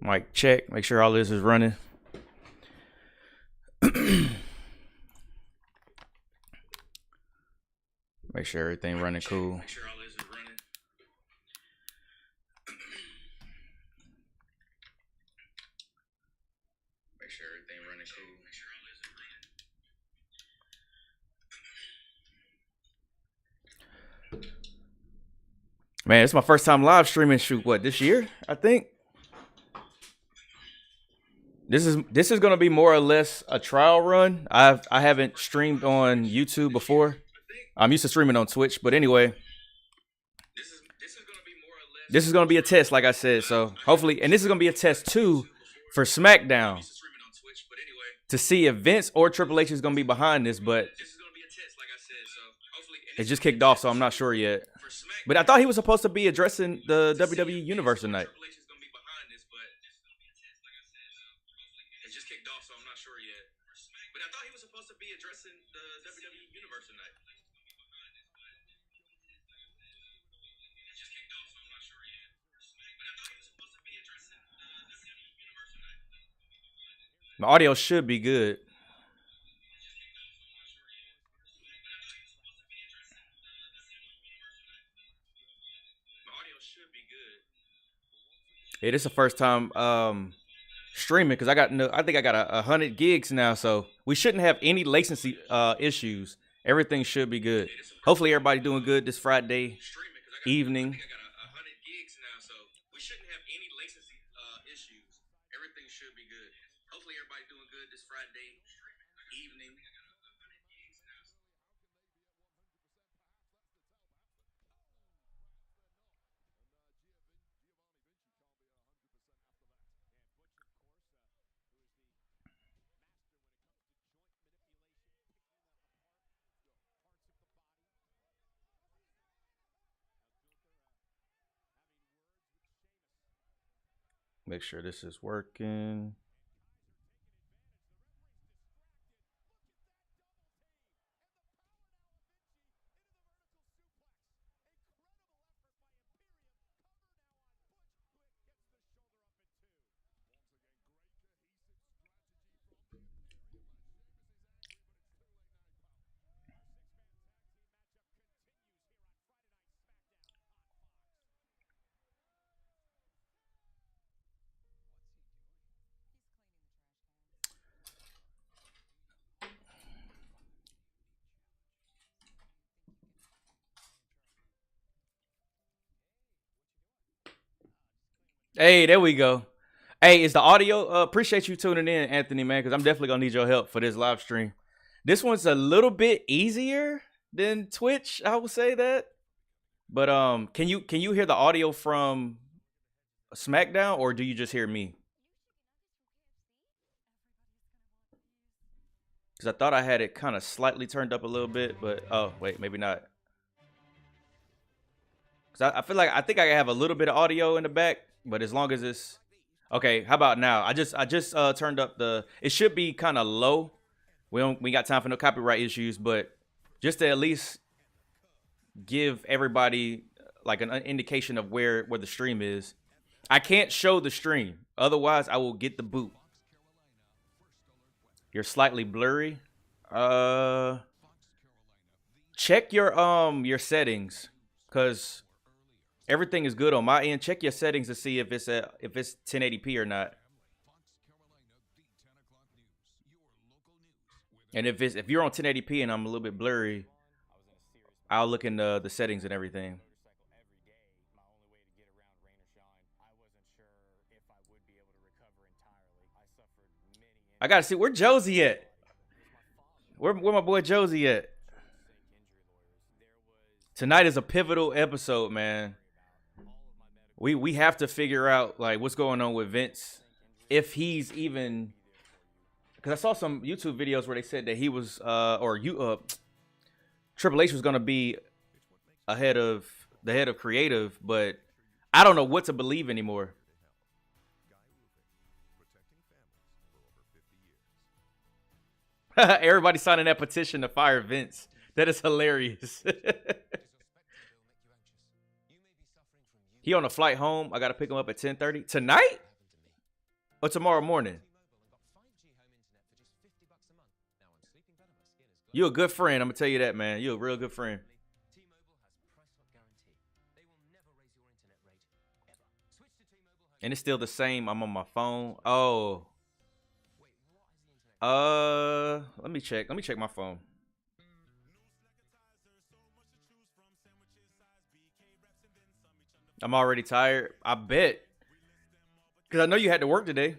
Mic check. Make sure all this is running. Make sure everything running cool. Make sure all this is running. Make sure everything running cool. Make sure all this is running. Man, it's my first time live streaming. Shoot, what, this year? I think. This is gonna be more or less a trial run. I haven't streamed on YouTube before. I'm used to streaming on Twitch, but anyway, this is gonna be a test, like I said. So hopefully, and this is gonna be a test too for SmackDown to see if Vince or Triple H is gonna be behind this. But it just kicked off, so I'm not sure yet. But I thought he was supposed to be addressing the WWE Universe tonight. My audio should be good. Yeah, this is the first time streaming because I think I got 100 gigs now, so we shouldn't have any latency issues. Everything should be good. Hopefully everybody doing good this Friday evening. Make sure this is working. Hey, there we go. Hey, is the audio? Appreciate you tuning in, Anthony, man, because I'm definitely gonna need your help for this live stream. This one's a little bit easier than Twitch, I will say that. But can you hear the audio from SmackDown, or do you just hear me? Because I thought I had it kind of slightly turned up a little bit, but oh wait, maybe not. Because I feel like I think I have a little bit of audio in the back. But as long as it's okay, how about now? I just turned up the. It should be kind of low. We got time for no copyright issues, but just to at least give everybody like an indication of where the stream is. I can't show the stream, otherwise I will get the boot. You're slightly blurry. Check your settings, cause everything is good on my end. Check your settings to see if it's 1080p or not. And if you're on 1080p and I'm a little bit blurry, I'll look in the settings and everything. I gotta see where Josie at. Where my boy Josie at? Tonight is a pivotal episode, man. We have to figure out like what's going on with Vince, if he's even because I saw some YouTube videos where they said that he was Triple H was gonna be ahead of the head of creative, but I don't know what to believe anymore. Everybody signing that petition to fire Vince. That is hilarious. He on a flight home. I gotta pick him up at 10:30 tonight or tomorrow morning. You a good friend. I'm gonna tell you that, man. You a real good friend. And it's still the same. I'm on my phone. Oh. Let me check. Let me check my phone. I'm already tired. I bet. Because I know you had to work today.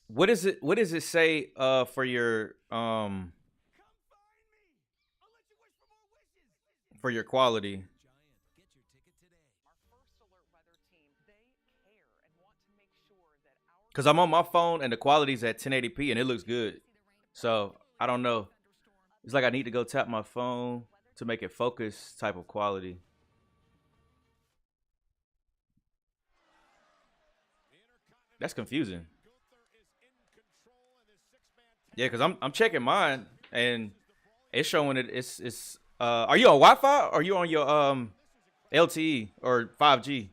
What is it? What does it say for your quality? Because I'm on my phone and the quality's at 1080p and it looks good. So I don't know. It's like I need to go tap my phone to make it focus type of quality. That's confusing. Yeah, because I'm checking mine and it's showing it's are you on Wi-Fi or are you on your LTE or 5G?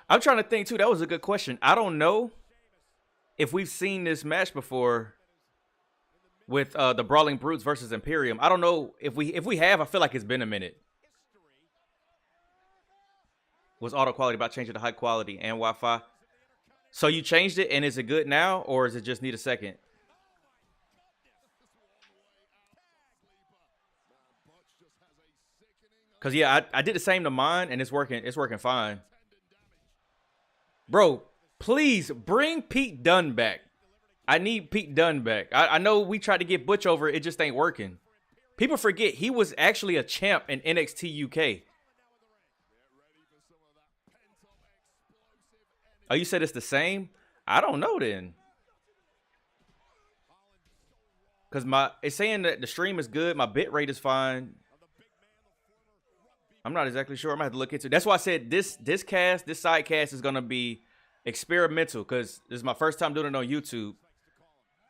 I'm trying to think too. That was a good question. I don't know if we've seen this match before with the Brawling Brutes versus Imperium. I don't know if we have. I feel like it's been a minute. Was auto quality about changing to high quality and Wi-Fi? So you changed it and is it good now or does it just need a second? Cause yeah, I did the same to mine and it's working fine. Bro, please bring Pete Dunne back. I need Pete Dunne back. I know we tried to get Butch over, it just ain't working. People forget he was actually a champ in NXT UK. Oh, you said it's the same? I don't know then. Because it's saying that the stream is good. My bit rate is fine. I'm not exactly sure. I'm going to have to look into it. That's why I said this sidecast is going to be experimental because this is my first time doing it on YouTube.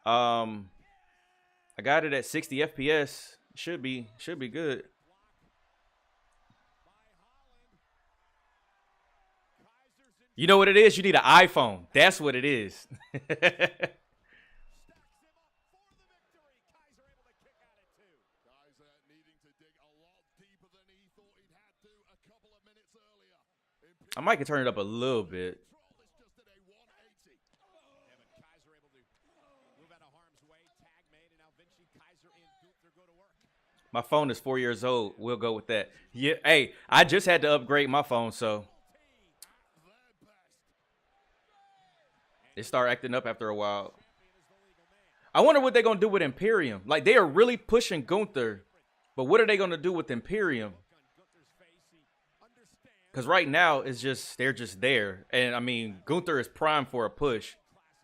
I got it at 60 FPS. Should be good. You know what it is? You need an iPhone. That's what it is. I might can turn it up a little bit. My phone is 4 years old. We'll go with that. Yeah, hey, I just had to upgrade my phone, so it started acting up after a while. I wonder what they're gonna do with Imperium. Like they are really pushing Gunther, but what are they gonna do with Imperium? Because right now it's just they're just there, and I mean Gunther is primed for a push,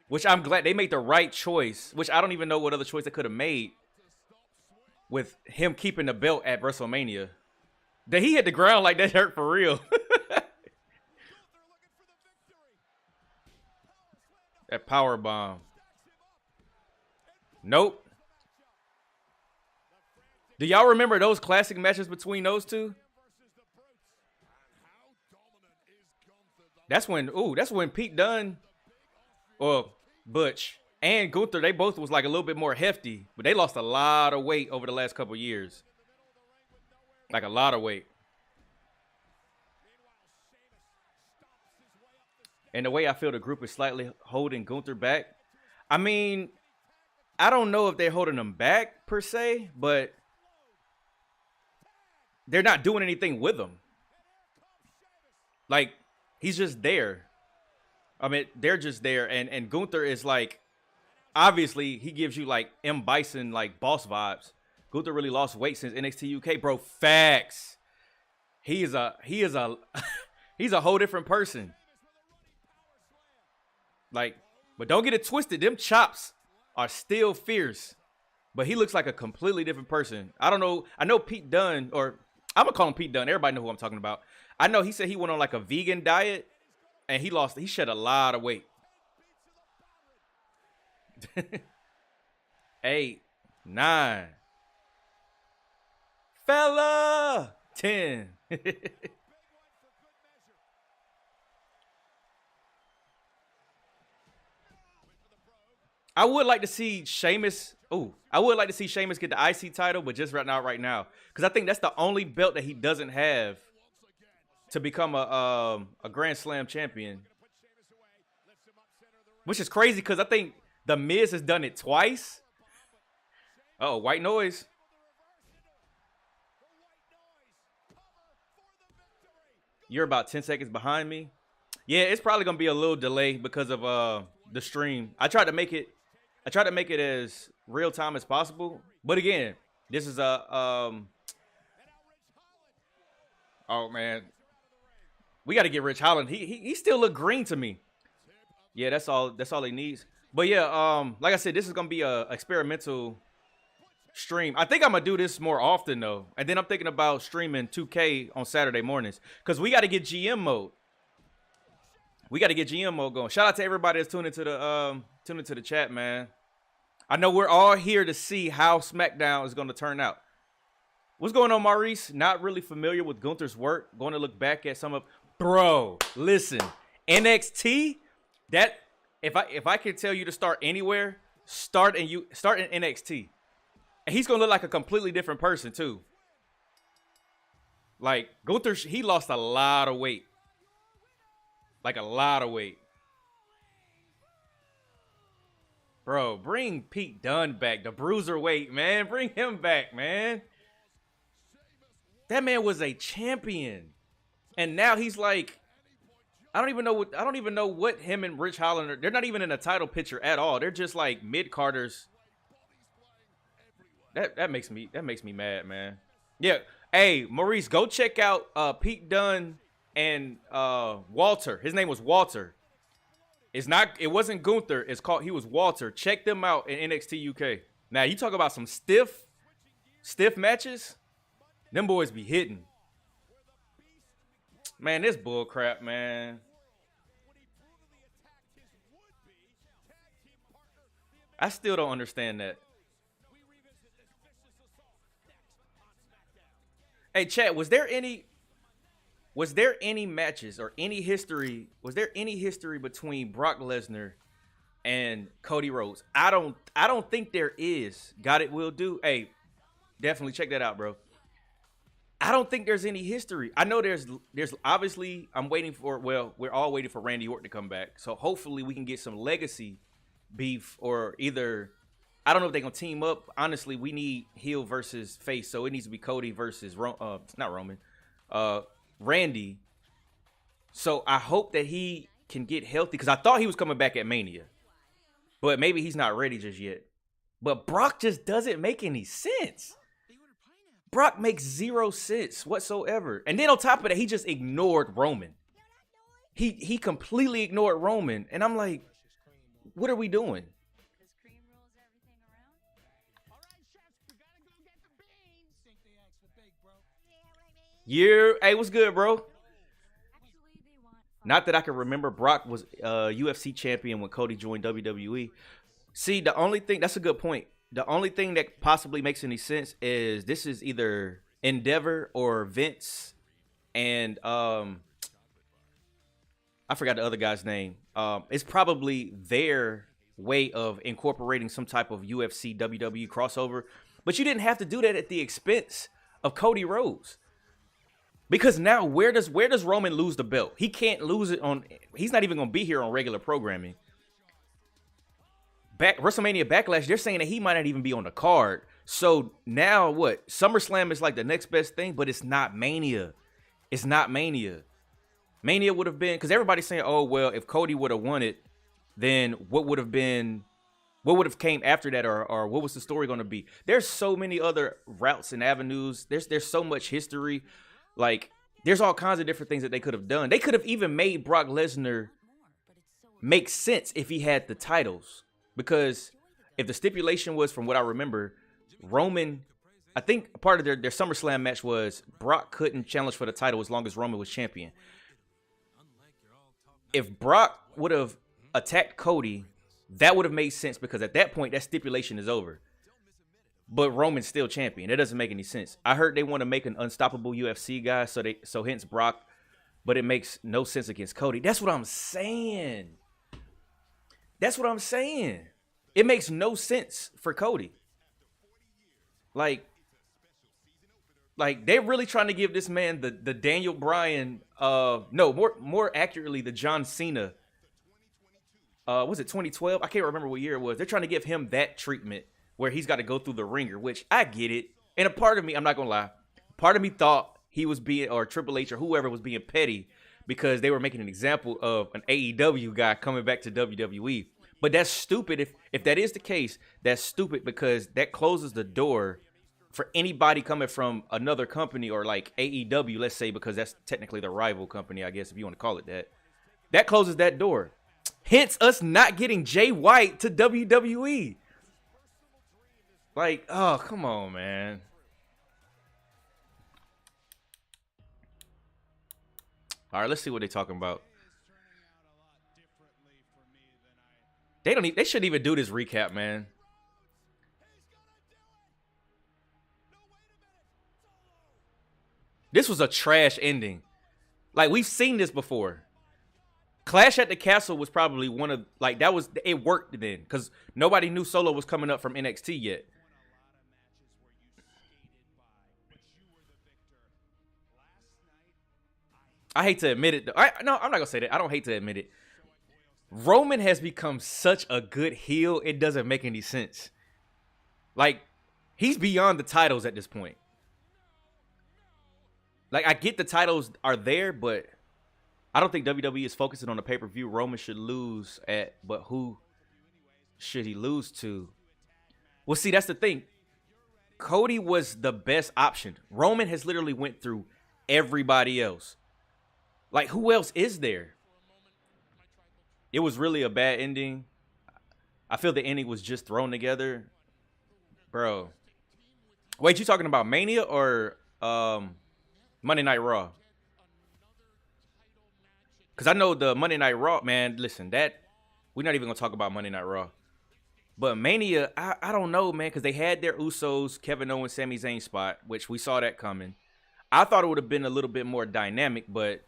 which I'm glad they made the right choice. Which I don't even know what other choice they could have made with him keeping the belt at WrestleMania. That he hit the ground like that hurt for real. That power bomb. Nope. Do y'all remember those classic matches between those two? That's when Pete Dunne or Butch and Gunther, they both was like a little bit more hefty, but they lost a lot of weight over the last couple years. Like a lot of weight. And the way I feel the group is slightly holding Gunther back. I mean, I don't know if they're holding him back per se, but they're not doing anything with him. Like, he's just there. I mean, they're just there, and Gunther is like, obviously he gives you like M Bison like boss vibes. Gunther really lost weight since NXT UK, bro. Facts. He is a he's a whole different person. Like, but don't get it twisted. Them chops are still fierce, but he looks like a completely different person. I don't know. I know Pete Dunne, or I'm gonna call him Pete Dunne. Everybody know who I'm talking about. I know he said he went on like a vegan diet, and he shed a lot of weight. 8, 9, fella, 10. I would like to see Sheamus. Oh, I would like to see Sheamus get the IC title, but just right now, because I think that's the only belt that he doesn't have to become a Grand Slam champion. Which is crazy because I think The Miz has done it twice. Oh, white noise. You're about 10 seconds behind me. Yeah, it's probably gonna be a little delay because of the stream. I tried to make it as real time as possible. But again, this is a oh man. We got to get Rich Holland. He still look green to me. Yeah, that's all he needs. But yeah, like I said, this is gonna be a experimental stream. I think I'm gonna do this more often though. And then I'm thinking about streaming 2K on Saturday mornings. Because we got to get GM mode. We got to get GM mode going. Shout out to everybody that's tuning into the chat, man. I know we're all here to see how SmackDown is gonna turn out. What's going on, Maurice? Not really familiar with Gunther's work. Going to look back at some of... Bro, listen. NXT, that... If I can tell you to start anywhere, start in NXT. And he's going to look like a completely different person, too. Like, Gunther, he lost a lot of weight. Like, a lot of weight. Bro, bring Pete Dunne back. The bruiserweight, man. Bring him back, man. That man was a champion, and now he's like, I don't even know what him and Rich Holland are. They're not even in a title picture at all. They're just like mid carders. That makes me mad, man. Yeah, hey Maurice, go check out Pete Dunne and Walter. His name was Walter. It wasn't Gunther. He was Walter. Check them out in NXT UK. Now you talk about some stiff matches. Them boys be hitting. Man, this bull crap, man. I still don't understand that. Hey, chat, was there any matches or any history? Was there any history between Brock Lesnar and Cody Rhodes? I don't think there is. Got it, will do. Hey, definitely check that out, bro. I don't think there's any history. I know there's obviously we're all waiting for Randy Orton to come back. So hopefully we can get some legacy beef, or either, I don't know if they're going to team up. Honestly, we need heel versus face. So it needs to be Cody versus Randy. So I hope that he can get healthy, because I thought he was coming back at Mania. But maybe he's not ready just yet. But Brock just doesn't make any sense. Brock makes zero sense whatsoever. And then on top of that, he just ignored Roman. He completely ignored Roman. And I'm like, what are we doing? Yeah, hey, what's good, bro? Not that I can remember. Brock was UFC champion when Cody joined WWE. See, that's a good point. The only thing that possibly makes any sense is this is either Endeavor or Vince and I forgot the other guy's name. It's probably their way of incorporating some type of UFC WWE crossover. But you didn't have to do that at the expense of Cody Rhodes. Because now where does Roman lose the belt? He can't lose it he's not even going to be here on regular programming. WrestleMania Backlash, they're saying that he might not even be on the card. So now what? SummerSlam is like the next best thing, but it's not Mania. It's not Mania. Mania would have been, because everybody's saying, oh, well, if Cody would have won it, then what would have came after that, or what was the story going to be? There's so many other routes and avenues. There's so much history. Like, there's all kinds of different things that they could have done. They could have even made Brock Lesnar make sense if he had the titles. Because if the stipulation was, from what I remember, Roman, I think part of their SummerSlam match was Brock couldn't challenge for the title as long as Roman was champion. If Brock would have attacked Cody, that would have made sense, because at that point, that stipulation is over. But Roman's still champion. It doesn't make any sense. I heard they want to make an unstoppable UFC guy, so hence Brock, but it makes no sense against Cody. That's what I'm saying. It makes no sense for Cody. Like they're really trying to give this man the Daniel Bryan, more accurately, the John Cena. Was it 2012? I can't remember what year it was. They're trying to give him that treatment where he's got to go through the ringer, which I get it. And a part of me, I'm not going to lie, part of me thought he was being, or Triple H or whoever was being petty, because they were making an example of an AEW guy coming back to WWE. But that's stupid. If that is the case, that's stupid, because that closes the door for anybody coming from another company, or like AEW, let's say, because that's technically the rival company, I guess, if you want to call it that. That closes that door. Hence us not getting Jay White to WWE. Like, oh, come on, man. All right, let's see what they're talking about. They shouldn't even do this recap, man. This was a trash ending. Like, we've seen this before. Clash at the Castle was probably one of, like, that was, it worked then, because nobody knew Solo was coming up from NXT yet. I hate to admit it, though. No, I'm not going to say that. I don't hate to admit it. Roman has become such a good heel, it doesn't make any sense. Like, he's beyond the titles at this point. Like, I get the titles are there, but I don't think WWE is focusing on the pay-per-view Roman should lose at, but who should he lose to? Well, see, that's the thing. Cody was the best option. Roman has literally went through everybody else. Like, who else is there? It was really a bad ending. I feel the ending was just thrown together. Bro. Wait, you talking about Mania or Monday Night Raw? Because I know the Monday Night Raw, man, listen, we're not even going to talk about Monday Night Raw. But Mania, I don't know, man, because they had their Usos, Kevin Owens, Sami Zayn spot, which we saw that coming. I thought it would have been a little bit more dynamic, but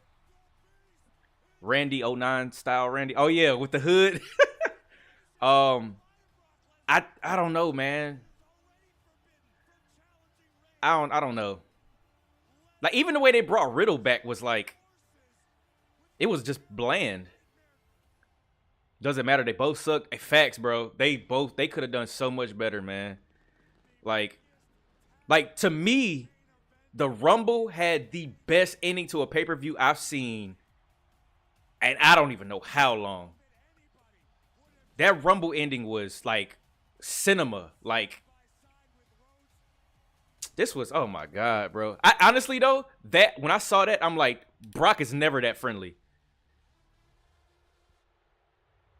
Randy 09 style Randy. Oh, yeah, with the hood. I don't know, man. I don't know. Like, even the way they brought Riddle back was like, it was just bland. Doesn't matter. They both suck. Hey, facts, bro. They could have done so much better, man. Like to me, the Rumble had the best ending to a pay-per-view I've seen, and I don't even know how long. That Rumble ending was like cinema. Like, this was, oh my God, bro. I honestly though, that when I saw that, I'm like, Brock is never that friendly.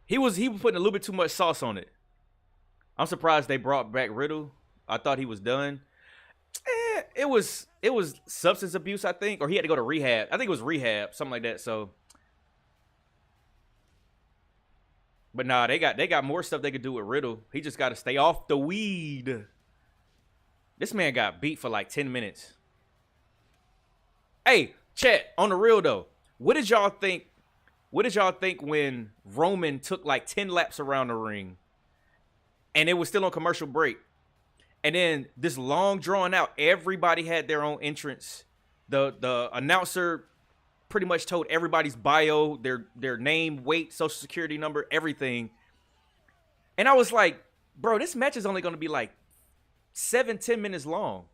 He was putting a little bit too much sauce on it. I'm surprised they brought back Riddle. I thought he was done. It was substance abuse, I think, or he had to go to rehab. I think it was rehab, something like that. So, but nah, they got more stuff they could do with Riddle. He just got to stay off the weed. This man got beat for like 10 minutes. Hey, chat, on the real though, what did y'all think? What did y'all think when Roman took like 10 laps around the ring and it was still on commercial break? And then this long drawn out, everybody had their own entrance. The announcer pretty much told everybody's bio, their name, weight, social security number, everything. And I was like, bro, this match is only going to be like 7-10 minutes long.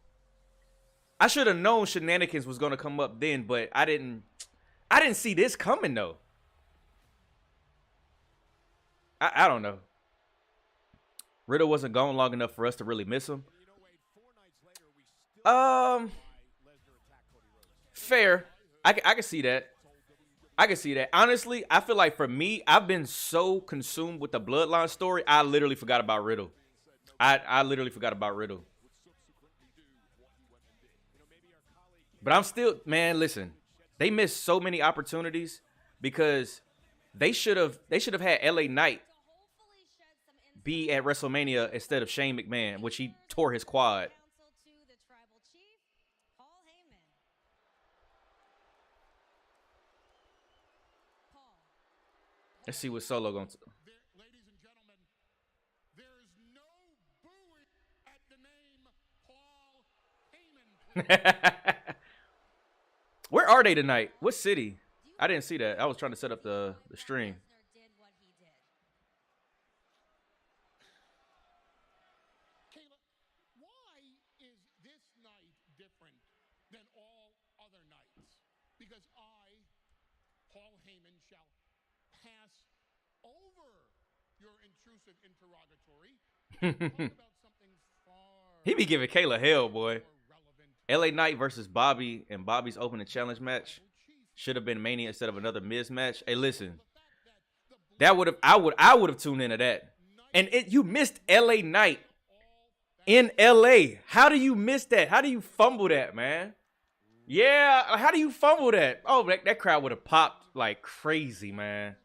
I should have known shenanigans was going to come up then, but I didn't I didn't see this coming though. I don't know. Riddle wasn't gone long enough for us to really miss him. Fair. I can see that. I can see that. Honestly, I feel like for me, I've been so consumed with the bloodline story, I literally forgot about Riddle. I literally forgot about Riddle. But I'm still, man, listen. They missed so many opportunities because they should have had LA Knight be at WrestleMania instead of Shane McMahon, which he tore his quad. Let's see what Solo going to. Ladies and gentlemen, there is no booing at the name Paul Heyman. Where are they tonight? What city? I didn't see that. I was trying to set up the stream. Kayla, why is this night different than all other nights? Because I, Paul Heyman, shall pass over your intrusive interrogatory and talk about something far He be giving Kayla hell, boy. more relevant. LA Knight versus Bobby and Bobby's opening challenge match should have been Mania instead of another Miz match. Hey, listen, that would have I would have tuned into that. And you missed LA Knight in LA. How do you miss that? How do you fumble that, man? Yeah, how do you fumble that? Oh, that crowd would have popped like crazy, man.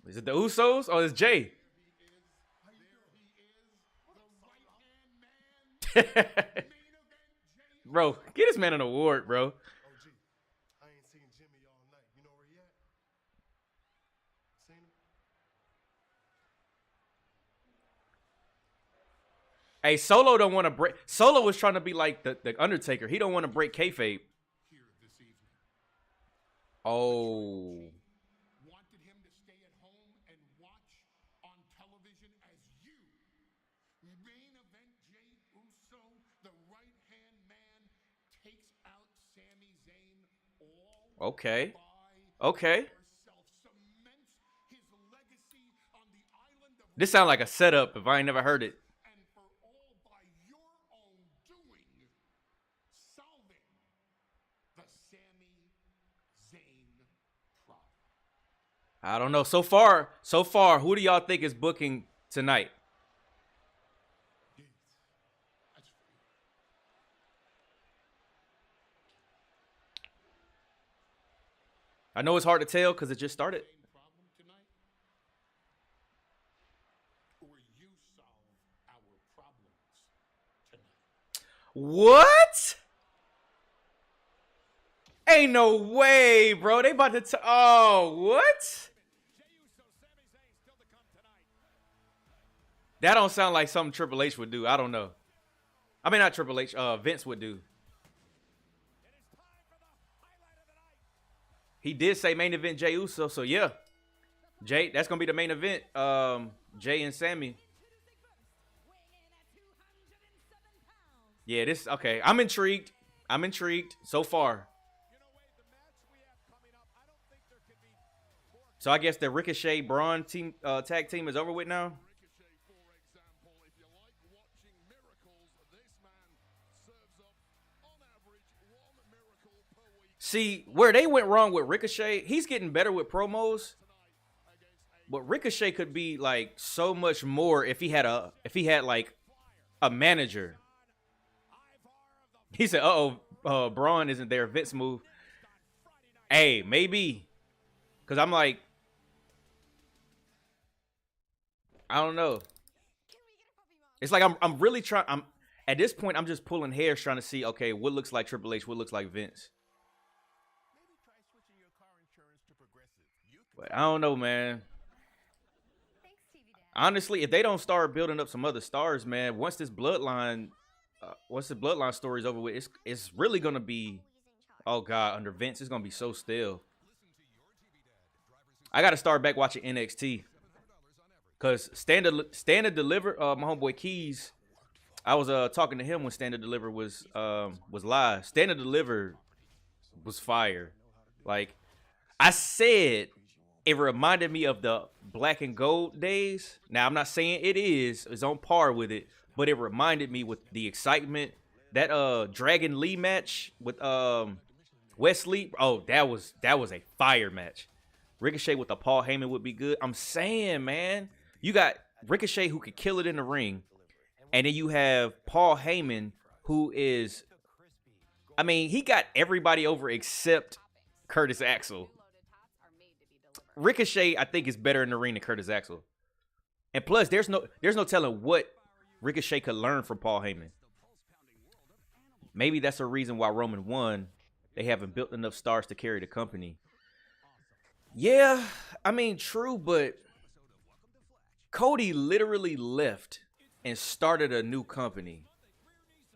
Is it the Usos or is Jay? Bro, get this man an award, bro. OG, I ain't seen Jimmy all night. You know where he at? Seen him? Hey, Solo don't want to break. Solo was trying to be like the Undertaker. He don't want to break kayfabe. Here this evening. Oh. Wanted him to stay at home and watch on television as you. Main event Jey Uso, the right-hand man, takes out Sami Zayn all Okay. by Okay. herself, cements his legacy on the island of This sound like a setup if I ain't never heard it. and for all by your own doing, solving the Sami Zayn problem. I don't know. So far, who do y'all think is booking tonight? Yes, that's for you. I know it's hard to tell because it just started. Zayn problem tonight, or you solve our problems tonight. What? Ain't no way, bro. They about to. Oh, what? That don't sound like something Triple H would do. I don't know. I mean, not Triple H. Vince would do. He did say main event Jey Uso, so yeah. Jay, that's gonna be the main event. Jay and Sammy. Yeah, this okay. I'm intrigued. So far. So I guess the Ricochet Braun team tag team is over with now. Ricochet, for example, if you like watching miracles, this man serves up on average one miracle per week. See, where they went wrong with Ricochet, he's getting better with promos. But Ricochet could be like so much more if he had like a manager. He said, "Uh-oh, Braun isn't there." Vince move. Hey, maybe. Cause I'm like, I don't know. It's like I'm really trying. I'm at this point. I'm just pulling hairs trying to see. Okay, what looks like Triple H? What looks like Vince? Maybe try switching your car insurance to Progressive. But I don't know, man. Honestly, if they don't start building up some other stars, man, once the bloodline story's over with, it's really gonna be, oh god, under Vince, it's gonna be so still. I gotta start back watching NXT, cause Stand and Deliver, my homeboy Keys, I was talking to him when Stand and Deliver was live. Stand and Deliver was fire. Like I said, it reminded me of the Black and Gold days. Now I'm not saying it's on par with it, but it reminded me with the excitement. That Dragon Lee match with Wesley. Oh, that was a fire match. Ricochet with the Paul Heyman would be good. I'm saying, man, you got Ricochet who could kill it in the ring. And then you have Paul Heyman, who is, I mean, he got everybody over except Curtis Axel. Ricochet, I think, is better in the ring than Curtis Axel. And plus, there's no telling what Ricochet could learn from Paul Heyman. Maybe that's a reason why Roman won. They haven't built enough stars to carry the company. Yeah, I mean, true, but Cody literally left and started a new company.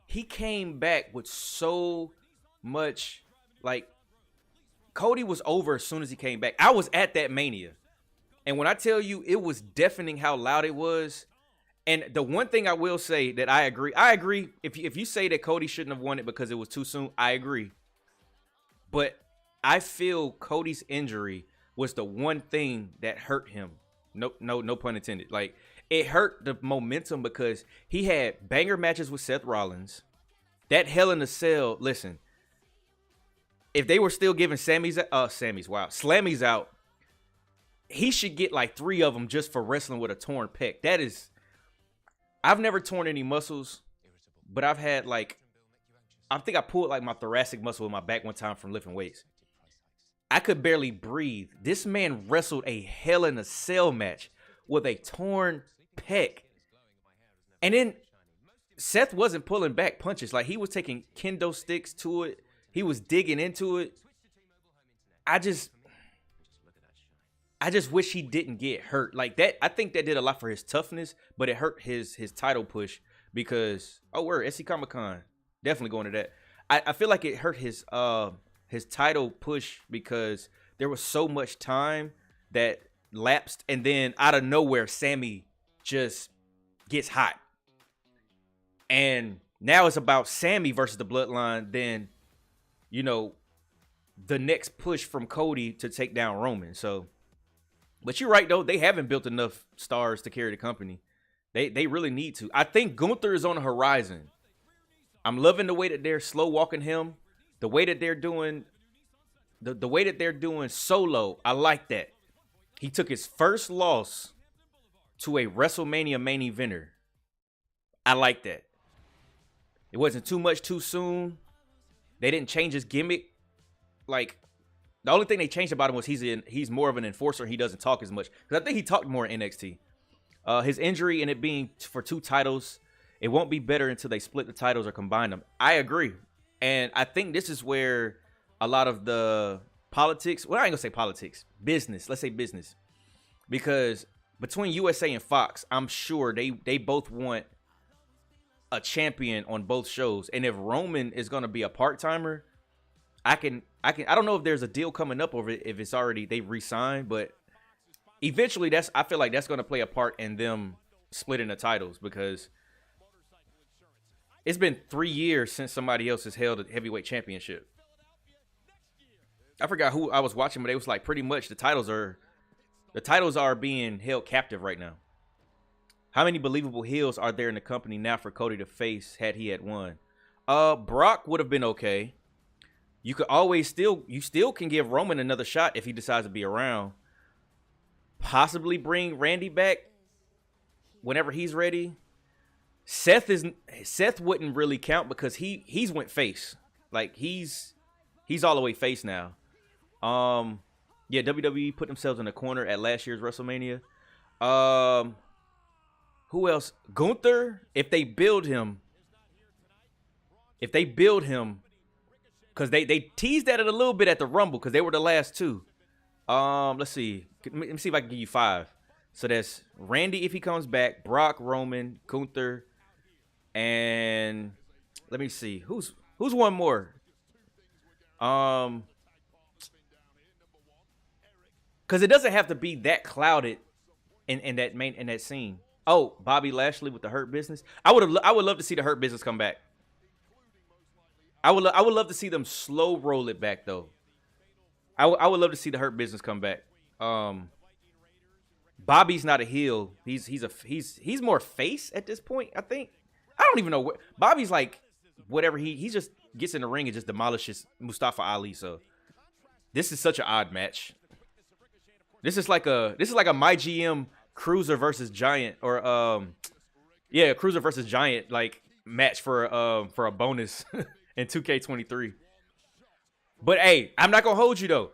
He came back with so much, like, Cody was over as soon as he came back. I was at that Mania. And when I tell you, it was deafening how loud it was. And the one thing I will say that I agree. If you say that Cody shouldn't have won it because it was too soon, I agree. But I feel Cody's injury was the one thing that hurt him. No pun intended. Like, it hurt the momentum because he had banger matches with Seth Rollins. That Hell in a Cell, listen, if they were still giving Slammy's out, he should get like 3 of them just for wrestling with a torn pec. That is, I've never torn any muscles, but I've had like, I think I pulled like my thoracic muscle in my back one time from lifting weights. I could barely breathe. This man wrestled a Hell in a Cell match with a torn pec. And then Seth wasn't pulling back punches. Like, he was taking kendo sticks to it. He was digging into it. I just wish he didn't get hurt like that. I think that did a lot for his toughness, but it hurt his title push because, SC Comic-Con. Definitely going to that. I feel like it hurt his title push because there was so much time that lapsed, and then out of nowhere, Sammy just gets hot. And now it's about Sammy versus the Bloodline. Then, you know, the next push from Cody to take down Roman. So, but you're right, though. They haven't built enough stars to carry the company. They really need to. I think Gunther is on the horizon. I'm loving the way that they're slow walking him. The way that they're doing, the way that they're doing Solo, I like that. He took his first loss to a WrestleMania main eventer. I like that. It wasn't too much too soon. They didn't change his gimmick. Like, the only thing they changed about him was he's more of an enforcer. He doesn't talk as much. Because I think he talked more in NXT. His injury and it being for 2 titles, it won't be better until they split the titles or combine them. I agree. And I think this is where a lot of the politics, well, I ain't gonna say politics, business, let's say business. Because between USA and Fox, I'm sure they both want a champion on both shows. And if Roman is gonna be a part-timer, I don't know if there's a deal coming up over it, if it's already, they re-signed, but eventually I feel like that's gonna play a part in them splitting the titles because it's been 3 years since somebody else has held a heavyweight championship. I forgot who I was watching, but it was like pretty much the titles are being held captive right now. How many believable heels are there in the company now for Cody to face had he had won? Brock would have been okay. You could always you still can give Roman another shot if he decides to be around. Possibly bring Randy back whenever he's ready. Seth wouldn't really count because he's went face. Like he's all the way face now. Yeah, WWE put themselves in a corner at last year's WrestleMania. Who else? Gunther, if they build him, because they teased at it a little bit at the Rumble because they were the last 2. Let's see. Let me see if I can give you 5. So that's Randy if he comes back, Brock, Roman, Gunther, and let me see who's one more. Because it doesn't have to be that clouded in that scene. Oh, Bobby Lashley with the Hurt Business. I would love to see the Hurt Business come back. I would love to see them slow roll it back though. I would love to see the Hurt Business come back. Bobby's not a heel. He's more face at this point, I think. I don't even know what Bobby's like. Whatever he just gets in the ring and just demolishes Mustafa Ali. So this is such an odd match. This is like a My GM Cruiser versus Giant or Cruiser versus Giant like match for a bonus in 2K23. But hey, I'm not gonna hold you though.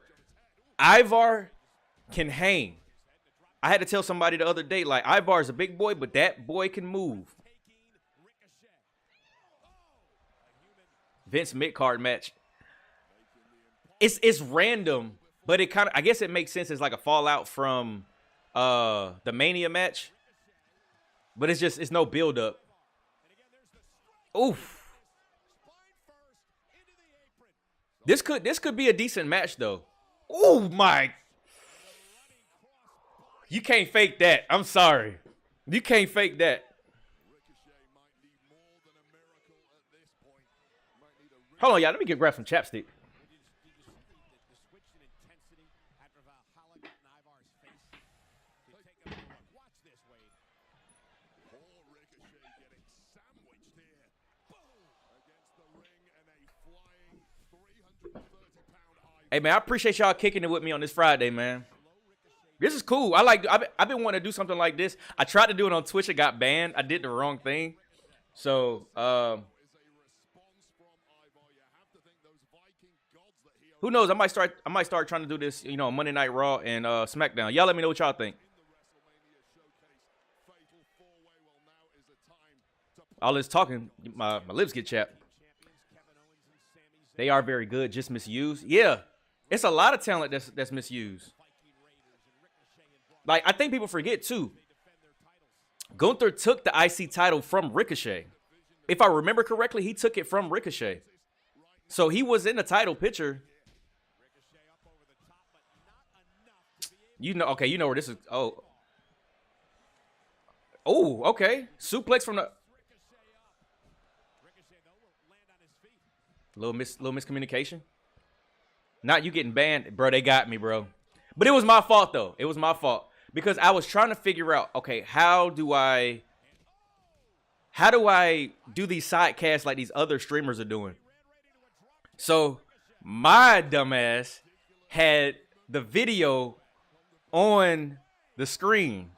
Ivar can hang. I had to tell somebody the other day, like, Ivar's a big boy, but that boy can move. Vince mid-card match. It's random, but it kind of, I guess it makes sense as like a fallout from the Mania match. But it's no build-up. Oof. This could be a decent match though. Oh my. You can't fake that. I'm sorry. You can't fake that. Hold on, y'all. Let me grab some chapstick. Hey, man, I appreciate y'all kicking it with me on this Friday, man. This is cool. I've been wanting to do something like this. I tried to do it on Twitch. It got banned. I did the wrong thing. So, who knows? I might start trying to do this, on Monday Night Raw and SmackDown. Y'all let me know what y'all think. All this talking, my lips get chapped. They are very good, just misused. Yeah, it's a lot of talent that's misused. Like, I think people forget, too. Gunther took the IC title from Ricochet. If I remember correctly, he took it from Ricochet. So he was in the title picture. Okay, you know where this is. Oh, okay. Suplex from the... Little miscommunication. Not you getting banned. Bro, they got me, bro. But it was my fault, though. It was my fault. Because I was trying to figure out, okay, how do I do these sidecasts like these other streamers are doing? So my dumbass had the video on the screen.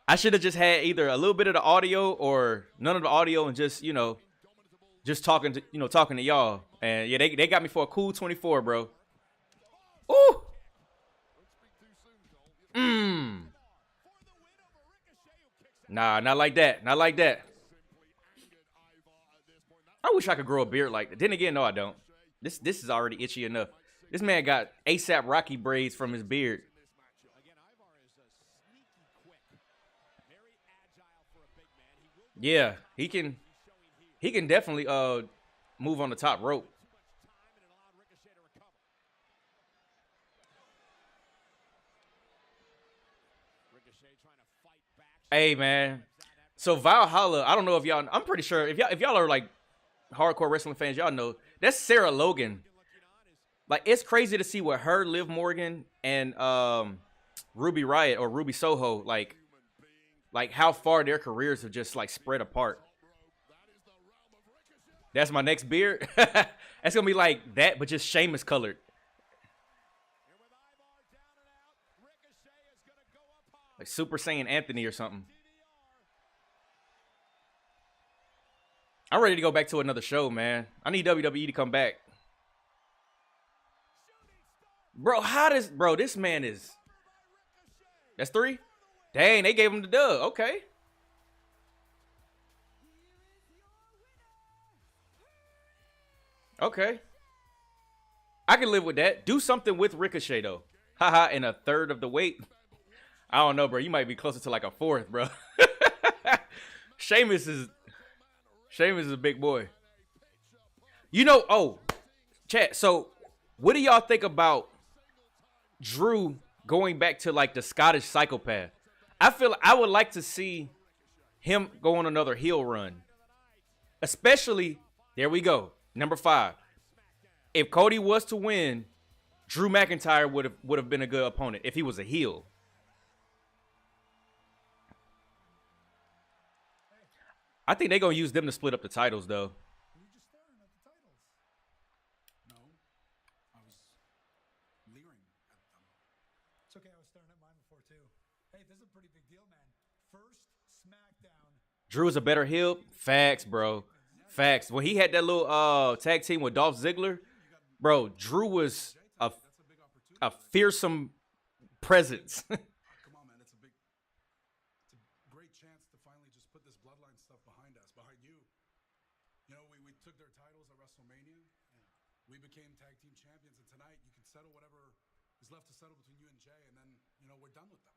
I should have just had either a little bit of the audio or none of the audio and just talking to y'all. And yeah, they got me for a cool 24, bro. Ooh. Nah, not like that. Not like that. I wish I could grow a beard like that. Then again, no, I don't. This is already itchy enough. This man got ASAP Rocky braids from his beard. Yeah, he can definitely move on the top rope. Hey, man. So Valhalla, I don't know if y'all, I'm pretty sure if y'all are like hardcore wrestling fans, y'all know that's Sarah Logan. Like, it's crazy to see what her, Liv Morgan, and Ruby Riott or Ruby Soho, like how far their careers have just like spread apart. That's my next beard. That's gonna be like that, but just Sheamus colored. Like Super Saiyan Anthony or something. I'm ready to go back to another show, man. I need WWE to come back. Bro, this man is... That's 3? Dang, they gave him the dub. Okay. Okay. I can live with that. Do something with Ricochet, though. Haha, in a third of the weight. I don't know, bro. You might be closer to like a 4th, bro. Sheamus is a big boy. Chat, so what do y'all think about Drew going back to like the Scottish psychopath? I feel I would like to see him go on another heel run. Especially, there we go, number 5. If Cody was to win, Drew McIntyre would have been a good opponent if he was a heel. I think they're gonna use them to split up the titles, though. You're just staring at the titles. No, I was leering at them. It's okay, I was staring at mine before too. Hey, this is a pretty big deal, man. First SmackDown. Drew is a better heel. Facts, bro. Facts. When he had that little tag team with Dolph Ziggler, bro, Drew was a fearsome presence. Come on, man, it's a great chance to finally just put this bloodline stuff behind us, behind you. You know, we took their titles at WrestleMania. We became tag team champions, and tonight you can settle whatever is left to settle between you and Jay, and then, you know, we're done with them.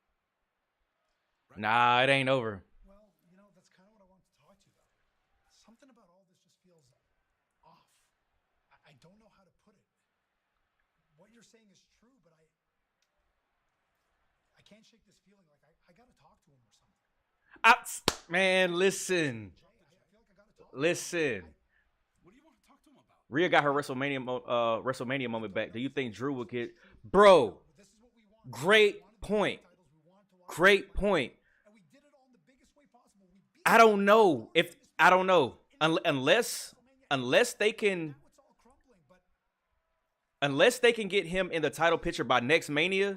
Right? Nah, it ain't over. Well, you know, that's kind of what I wanted to talk to you about. Something about all this just feels off. I don't know how to put it. What you're saying is true, but I can't shake this feeling like I got to talk to him or something. Man, listen. Jay, I feel like I got to talk to him. Listen. What do you want to talk to him about? Rhea got her WrestleMania moment back. Do you think Drew would get... Bro, This is what we want. great We wanted the point. titles, we wanted to watch Great the point. and we did it all in the biggest way possible. We beat I don't know if... I don't know. Unless they can... now it's all crumbling, but Unless they can get him in the title picture by next Mania, a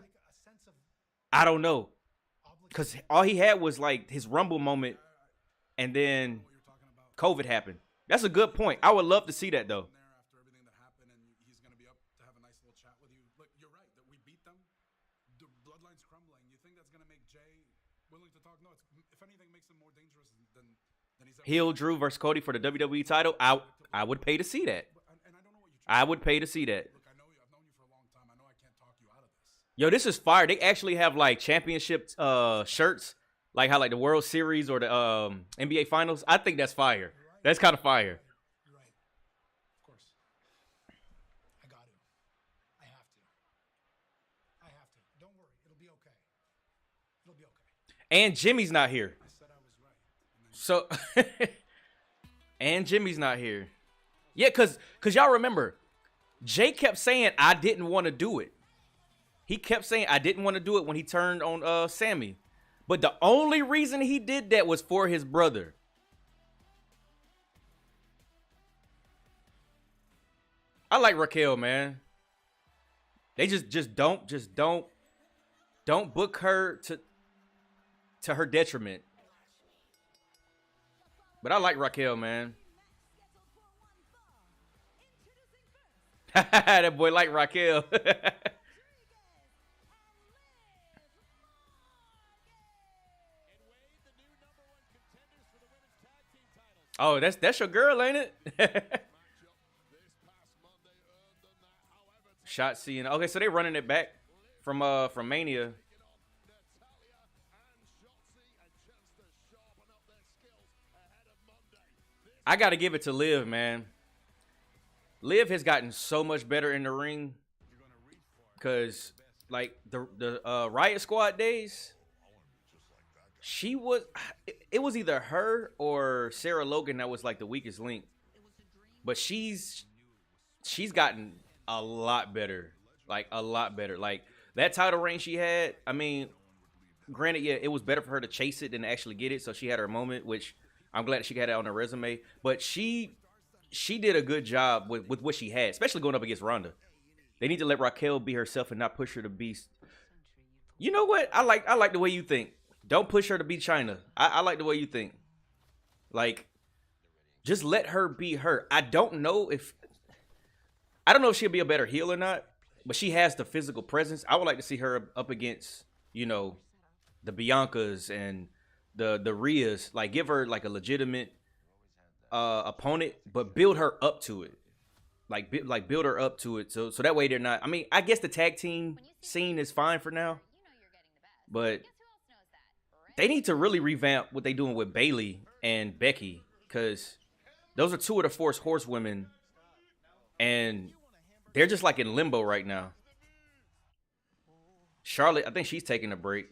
sense of I don't know. obligation. Because all he had was like his Rumble moment, and then What you're talking about COVID happened. That's a good point. I would love to see that, though. there after everything that happened, and he's going to be up to have a nice little chat with you. Look, you're right that we beat them. The bloodline's crumbling. You think that's going to make Jay willing to talk? No, it's, if anything, makes him more dangerous than he's ever Heel Drew versus Cody for the WWE title. I would pay to see that. And I don't know what you're I would pay to see that. Look, I know you. I've known you for a long time. I know I can't talk you out of this. Yo, this is fire. They actually have like championship shirts, like how like the World Series or the NBA Finals. I think that's fire. That's kind of fire. You're right. Of course. I got to. I have to. I have to. Don't worry. It'll be okay. It'll be okay. And Jimmy's not here. I said I was right. And then So, and Jimmy's not here. Yeah, cause y'all remember, Jay kept saying I didn't want to do it. He kept saying I didn't want to do it when he turned on Sammy. But the only reason he did that was for his brother. I like Raquel, man. They just don't book her to her detriment. But I like Raquel, man. That boy like Raquel. Oh, that's your girl, ain't it? Shotzi and okay, so they running it back from Mania. I gotta give it to Liv, man. Liv has gotten so much better in the ring. Cause like the Riot Squad days, it was either her or Sarah Logan that was like the weakest link. But she's gotten a lot better. Like a lot better. Like that title reign she had, I mean, granted, yeah, it was better for her to chase it than to actually get it. So she had her moment, which I'm glad she got it on her resume. But she did a good job with what she had, especially going up against Ronda. They need to let Raquel be herself and not push her to be. You know what? I like the way you think. Don't push her to be China. I like the way you think. Like, just let her be her. I don't know if she'll be a better heel or not, but she has the physical presence. I would like to see her up against, you know, the Biancas and the Rheas. Like, give her like a legitimate opponent, but build her up to it. Like build her up to it, so that way they're not. I mean, I guess the tag team scene is fine for now, but they need to really revamp what they're doing with Bayley and Becky, because those are two of the Force Horsewomen, and they're just like in limbo right now. Charlotte, I think she's taking a break.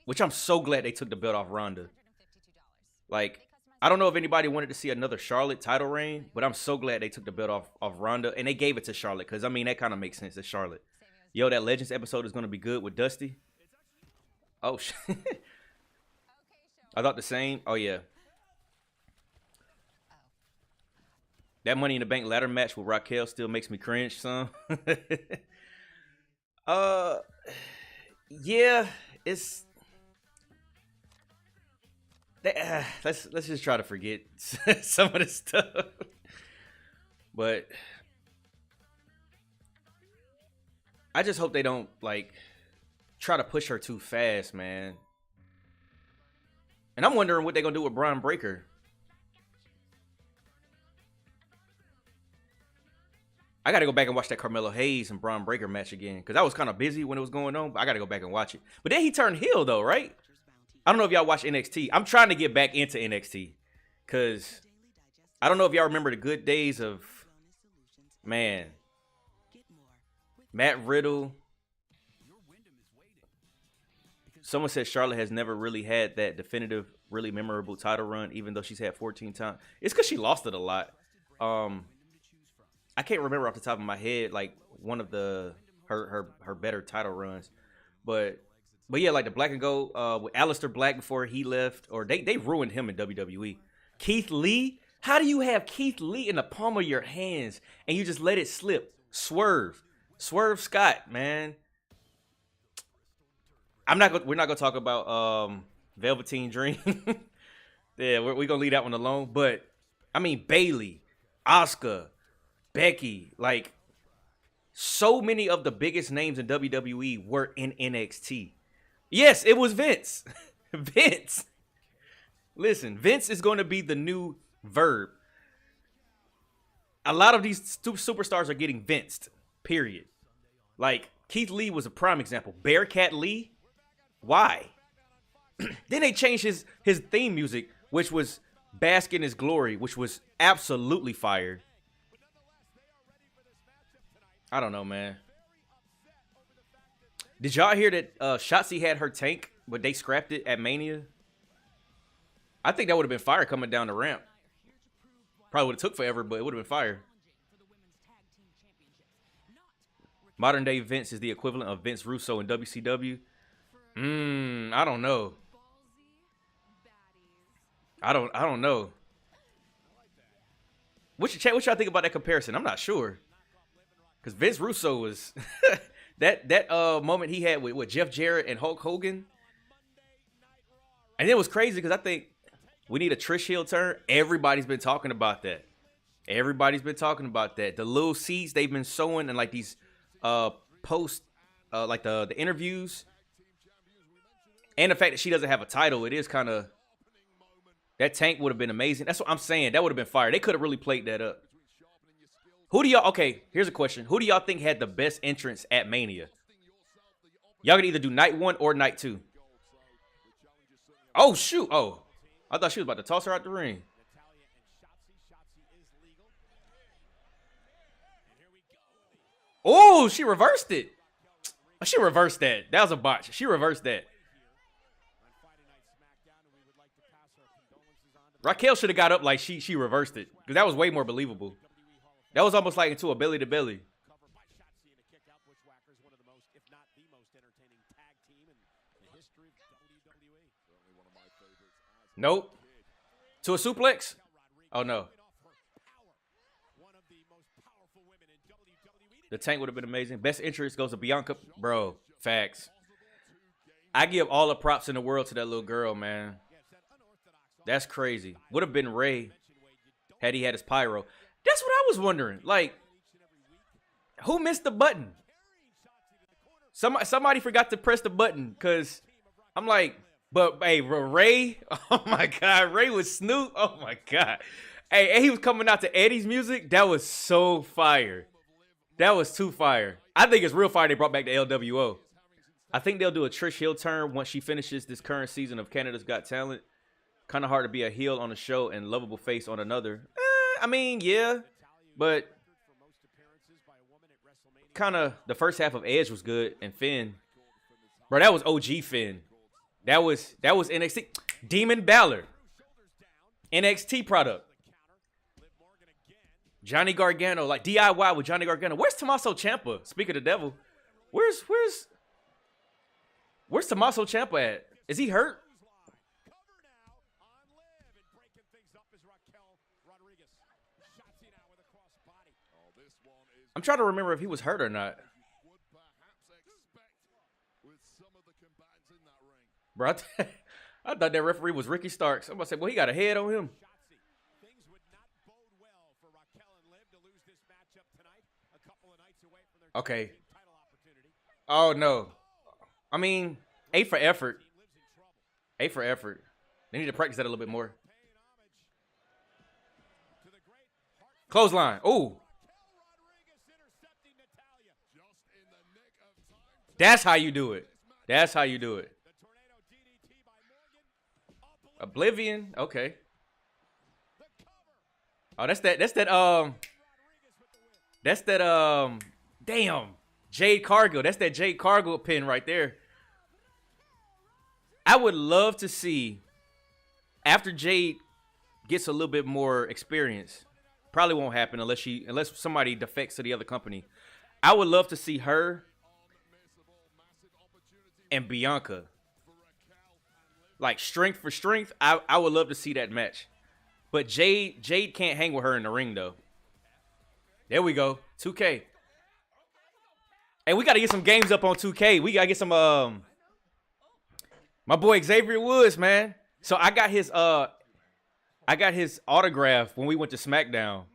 which I'm so glad they took the belt off Ronda. Like, I don't know if anybody wanted to see another Charlotte title reign, but I'm so glad they took the belt off Ronda, and they gave it to Charlotte, because, I mean, that kind of makes sense. It's Charlotte. Yo, that Legends episode is going to be good with Dusty. Oh, shit. I thought the same. Oh, yeah. That Money in the Bank ladder match with Raquel still makes me cringe, son. Yeah, it's... let's just try to forget some of this stuff. But I just hope they don't like try to push her too fast, man. And I'm wondering what they're gonna do with Braun Breaker. I gotta go back and watch that Carmelo Hayes and Braun Breaker match again, because I was kind of busy when it was going on, but I gotta go back and watch it. But then he turned heel though, right? I don't know if y'all watch NXT. I'm trying to get back into NXT because I don't know if y'all remember the good days of, man, Matt Riddle. Someone said Charlotte has never really had that definitive, really memorable title run, even though she's had 14 times. It's because she lost it a lot. I can't remember off the top of my head like one of her better title runs, but yeah, like the Black and Gold with Aleister Black before he left, or they ruined him in WWE. Keith Lee, how do you have Keith Lee in the palm of your hands and you just let it slip? Swerve Scott, man. We're not gonna talk about Velveteen Dream. Yeah, we're gonna leave that one alone. But I mean, Bayley, Asuka, Becky, like so many of the biggest names in WWE were in NXT. Yes, it was Vince. Vince. Listen, Vince is going to be the new verb. A lot of these superstars are getting Vinced, period. Like, Keith Lee was a prime example. Bearcat Lee? Why? Then they changed his theme music, which was Bask in His Glory, which was absolutely fire. I don't know, man. Did y'all hear that Shotzi had her tank, but they scrapped it at Mania? I think that would have been fire coming down the ramp. Probably would have took forever, but it would have been fire. Modern day Vince is the equivalent of Vince Russo in WCW. I don't know. I don't know. What y'all think about that comparison? I'm not sure. Because Vince Russo was that moment he had with Jeff Jarrett and Hulk Hogan. And it was crazy because I think we need a Trish heel turn. Everybody's been talking about that. The little seeds they've been sowing in like these post like the interviews. And the fact that she doesn't have a title, it is kind of, that tank would have been amazing. That's what I'm saying. That would have been fire. They could have really played that up. Okay, here's a question. Who do y'all think had the best entrance at Mania? Y'all can either do night 1 or night 2. Oh, shoot. Oh, I thought she was about to toss her out the ring. Oh, she reversed it. She reversed that. That was a botch. She reversed that. Raquel should have got up like she reversed it, because that was way more believable. That was almost like into a belly to belly. Nope. To a suplex? Oh no. The tank would have been amazing. Best entrance goes to Bianca. Bro, facts. I give all the props in the world to that little girl, man. That's crazy. Would have been Ray had he had his pyro. That's what I was wondering. Like, who missed the button? Somebody forgot to press the button, because I'm like, but hey, Ray, oh my God, Ray was Snoop. Oh my God. Hey, he was coming out to Eddie's music. That was so fire. That was too fire. I think it's real fire they brought back the LWO. I think they'll do a Trish heel turn once she finishes this current season of Canada's Got Talent. Kind of hard to be a heel on a show and lovable face on another. I mean, yeah, but kind of the first half of Edge was good, and Finn, bro, that was OG Finn. That was NXT. Demon Balor, NXT product. Johnny Gargano, like DIY with Johnny Gargano. Where's Tommaso Ciampa? Speaking of the devil, where's Tommaso Ciampa at? Is he hurt? I'm trying to remember if he was hurt or not. Bro, I thought that referee was Ricky Starks. I'm about to say, well, he got a head on him. Okay. Oh, no. I mean, A for effort. A for effort. They need to practice that a little bit more. Clothesline. Ooh. That's how you do it. That's how you do it. Oblivion. Okay. Oh, that's that damn. Jade Cargill. That's that Jade Cargill pin right there. I would love to see, after Jade gets a little bit more experience, probably won't happen unless somebody defects to the other company. I would love to see her and Bianca, like strength for strength. I would love to see that match. But Jade can't hang with her in the ring though. There we go. 2K. Hey, we gotta get some games up on 2K. We gotta get some my boy Xavier Woods, man. So I got his autograph when we went to SmackDown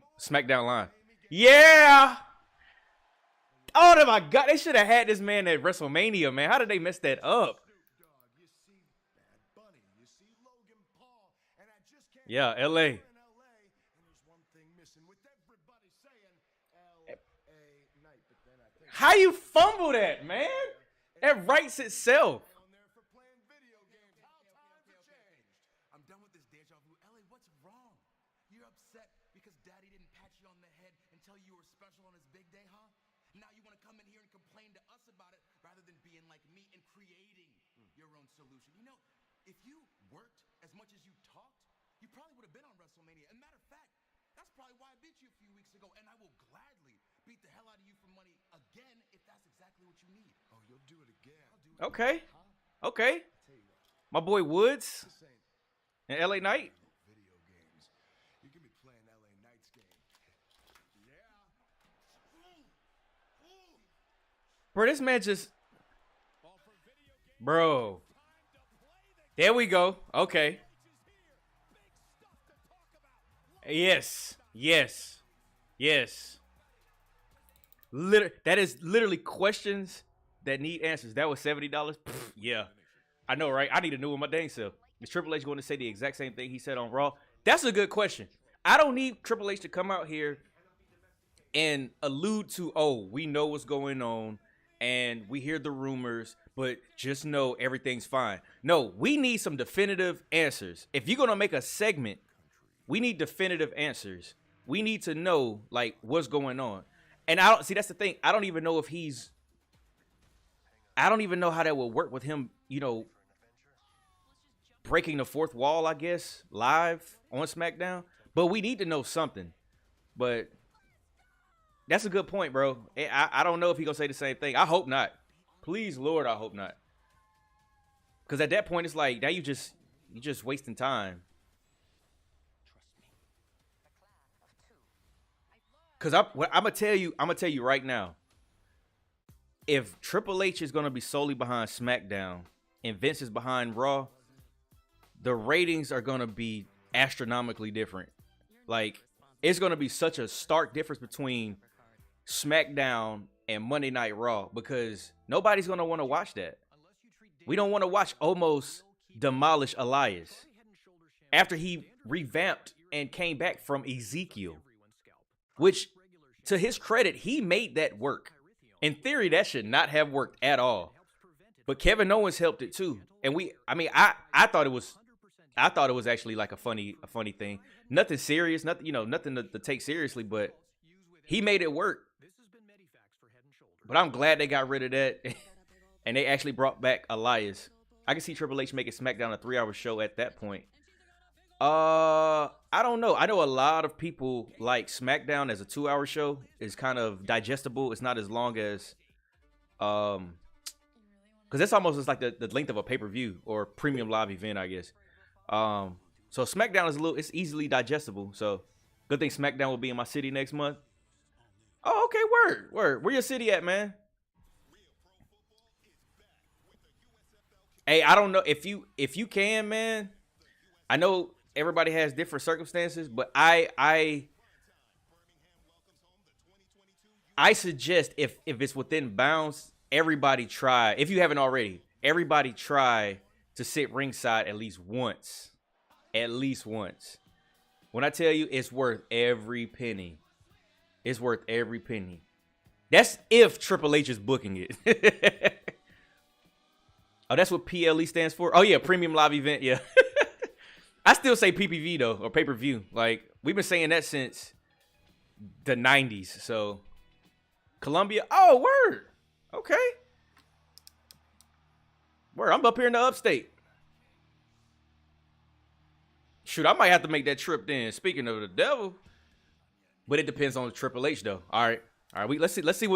Live. Yeah. Oh my God, they should have had this man at WrestleMania, man. How did they mess that up? Yeah, LA. How you fumble that, man? That writes itself. I'm done with this deja vu. LA, what's wrong? You're upset because Daddy didn't pat you on the head and tell you were special on his big day, huh? Now you want to come in here and complain to us about it rather than being like me and creating your own solution. You know, if you worked as much as you talked, you probably would have been on WrestleMania. And matter of fact, that's probably why I beat you a few weeks ago. And I will gladly beat the hell out of you for money again if that's exactly what you need. Oh, you'll do it again. Okay. Okay. My boy Woods and LA Knight. Video games. You can be playing LA Knight's game. Bro, this man just... Bro. There we go. Okay. Yes. Yes. Yes. That is literally questions that need answers. That was $70? Pfft, yeah. I know, right? I need to know my dang self. Is Triple H going to say the exact same thing he said on Raw? That's a good question. I don't need Triple H to come out here and allude to, oh, we know what's going on and we hear the rumors, but just know everything's fine. No, we need some definitive answers. If you're going to make a segment, we need definitive answers. We need to know, like, what's going on. And I don't see, that's the thing. I don't even know how that will work with him, you know, breaking the fourth wall, I guess, live on SmackDown. But we need to know something. But that's a good point, bro. I don't know if he's going to say the same thing. I hope not. Please, Lord, I hope not. Because at that point, it's like, now you're just wasting time. Because I'm gonna tell you right now, if Triple H is gonna be solely behind SmackDown and Vince is behind Raw, the ratings are gonna be astronomically different. Like, it's gonna be such a stark difference between SmackDown and Monday Night Raw because nobody's gonna want to watch that. We don't want to watch Omos demolish Elias after he revamped and came back from Ezekiel. Which, to his credit, he made that work. In theory, that should not have worked at all. But Kevin Owens helped it too. And I thought it was actually like a funny thing. Nothing serious, nothing to take seriously, but he made it work. But I'm glad they got rid of that and they actually brought back Elias. I can see Triple H making SmackDown a 3-hour show at that point. I don't know. I know a lot of people like SmackDown as a 2-hour show. It's kind of digestible. It's not as long as because that's almost just like the length of a pay-per-view or premium live event, I guess. So SmackDown is it's easily digestible. So good thing SmackDown will be in my city next month. Oh, okay, word. Where your city at, man? Hey, I don't know if you can, man. I know everybody has different circumstances, but I suggest if it's within bounds, everybody try. If you haven't already, everybody try to sit ringside at least once. At least once. When I tell you it's worth every penny. It's worth every penny. That's if Triple H is booking it. Oh, that's what PLE stands for? Oh, yeah, Premium Live Event, yeah. I still say PPV, though, or pay-per-view. Like, we've been saying that since the 90s, so. Columbia, oh, word. Okay. Word, I'm up here in the upstate. Shoot, I might have to make that trip then, speaking of the devil. But it depends on the Triple H, though. All right. Let's see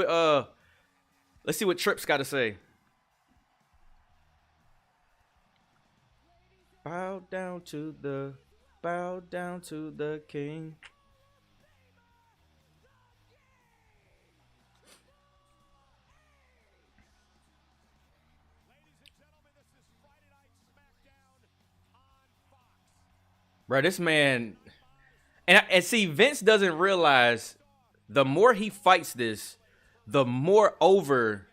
what Tripp's got to say. Bow down to the king. Bro, this man, and see, Vince doesn't realize the more he fights this, the more over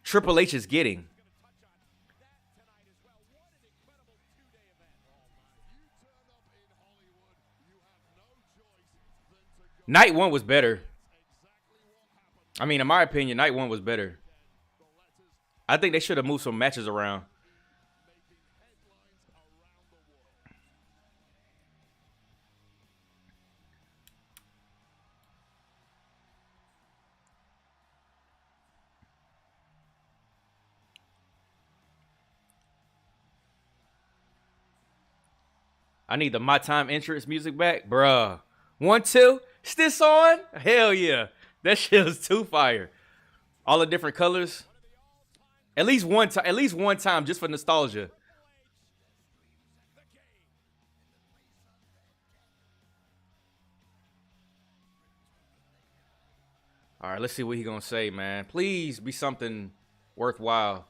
Triple H is getting. Night 1 was better. I mean, in my opinion, Night 1 was better. I think they should have moved some matches around. I need the My Time entrance music back. Bruh. 1, 2. Is this on? Hell yeah. That shit was too fire. All the different colors. At least one time just for nostalgia. All right, let's see what he gonna say, man. Please be something worthwhile.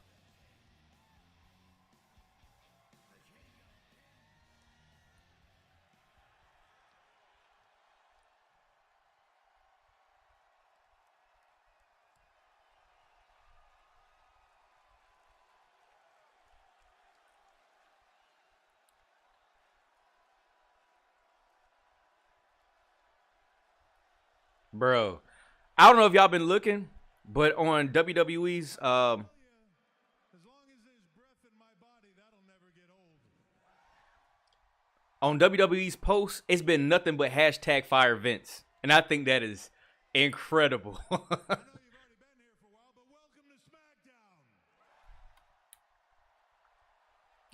Bro, I don't know if y'all been looking, but on WWE's As long as there's breath in my body, that'll never get old. on WWE's post, it's been nothing but hashtag Fire Vince, and I think that is incredible. I know you've already been here for a while, but welcome to SmackDown.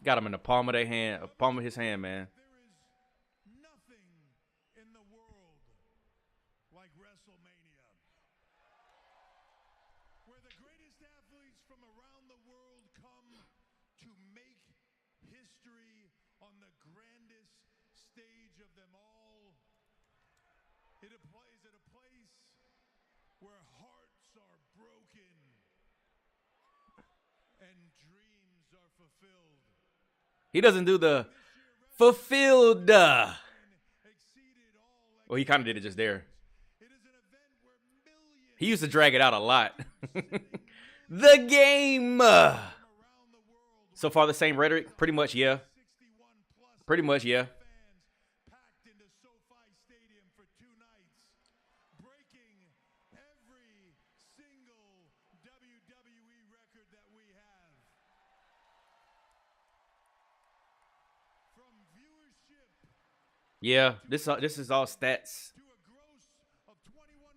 Got him in the palm of their hand, palm of his hand, man. There is nothing in the world like WrestleMania, where the greatest athletes from around the world come to make history on the grandest stage of them all. It plays at a place where hearts are broken and dreams are fulfilled. He doesn't do the fulfilled. Well, he kind of did it just there. It is an event where millions He used to drag it out a lot. The game. around the world, So far, the same rhetoric? Pretty much, yeah. 61 plus Pretty much, yeah. fans packed into SoFi Stadium for 2 nights, breaking every single WWE record that we have. From viewership Yeah, this is all stats. to a gross of 21.6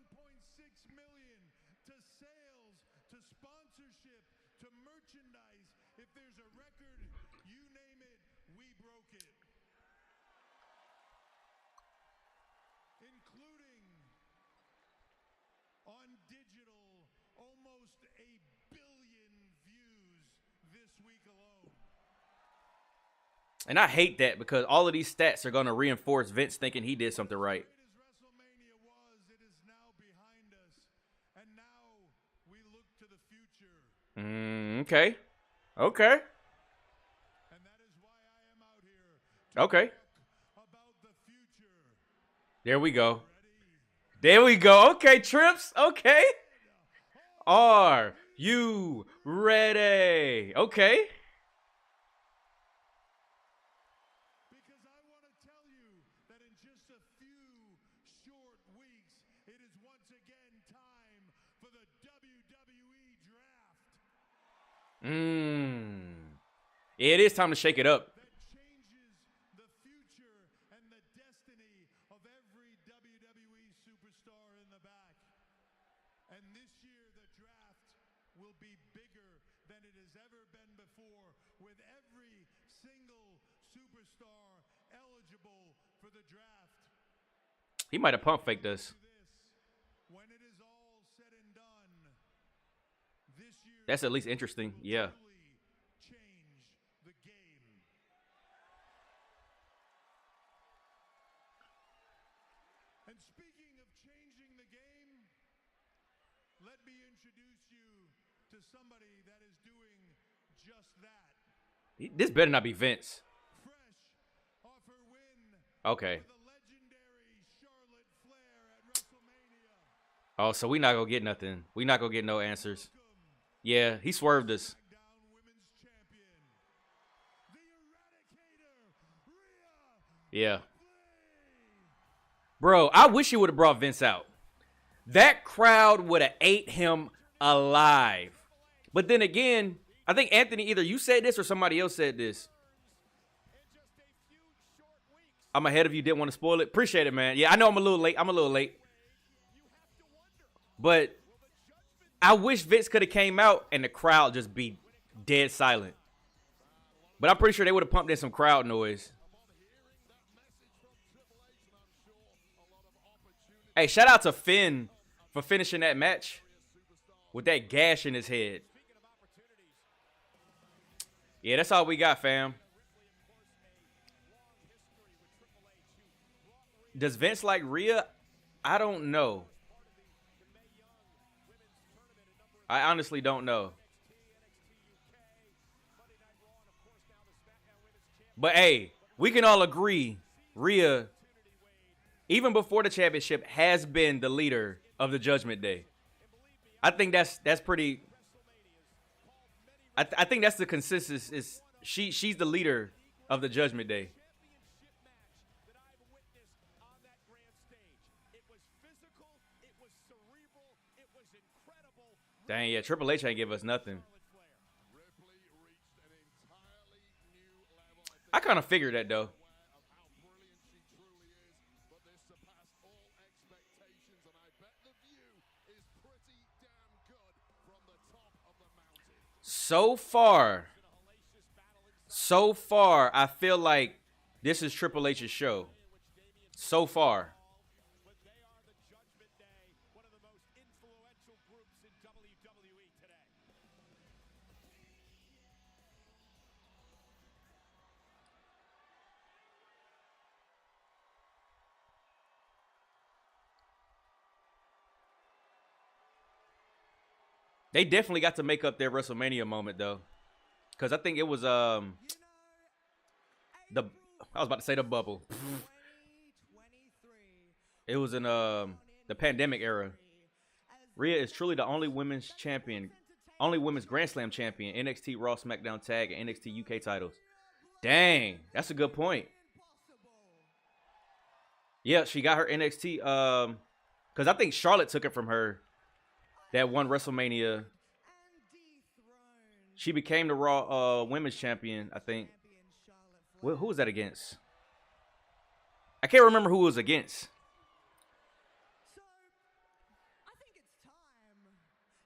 million, to sales, to sponsorship, to merchandise. If there's a record, you name it, we broke it. Including on digital, almost 1 billion views this week alone. And I hate that because all of these stats are going to reinforce Vince thinking he did something right. As WrestleMania was, it is now behind us. And now we look to the future. Okay. Okay. And that is why I am out here to Okay. talk about the future. There we go. There we go. Okay, Trips. Okay. Are you ready? Okay. Because I want to tell you that in just a few short weeks, it is once again time for the WWE Draft. It is time to shake it up. That changes the future and the destiny of every WWE superstar in the back. And this year, the draft will be bigger than it has ever been before, with every single superstar eligible for the draft. He might have pump faked us. When it is all said and done, this year That's at least interesting. Yeah. change the game. And speaking of changing the game, let me introduce you to somebody that is doing just that. This better not be Vince. Fresh off her win Okay. with the legendary Charlotte Flair at WrestleMania. Oh, so we not going to get nothing. We not going to get no answers. Yeah, he swerved us. SmackDown Women's Champion, the Eradicator, Rhea Yeah. Ripley. Bro, I wish he would have brought Vince out. That crowd would have ate him alive. But then again, I think Anthony, either you said this or somebody else said this. I'm ahead of you. Didn't want to spoil it. Appreciate it, man. Yeah, I know I'm a little late. But I wish Vince could have came out and the crowd just be dead silent. But I'm pretty sure they would have pumped in some crowd noise. Hey, shout out to Finn for finishing that match with that gash in his head. Yeah, that's all we got, fam. Does Vince like Rhea? I don't know. I honestly don't know. But hey, we can all agree Rhea, even before the championship, has been the leader of the Judgment Day. I think that's pretty. I think that's the consensus. Is she's the leader of the Judgment Day. Dang, yeah, Triple H ain't give us nothing. I kind of figured that, though. So far, I feel like this is Triple H's show. So far. They definitely got to make up their WrestleMania moment though, because I think it was I was about to say the bubble. It was in the pandemic era. Rhea is truly the only women's champion, only women's Grand Slam champion, NXT Raw, SmackDown Tag, and NXT UK titles. Dang, that's a good point. Yeah, she got her NXT because I think Charlotte took it from her. That one WrestleMania. She became the Raw Women's Champion, I think. Who was that against? I can't remember who it was against. So, I think it's time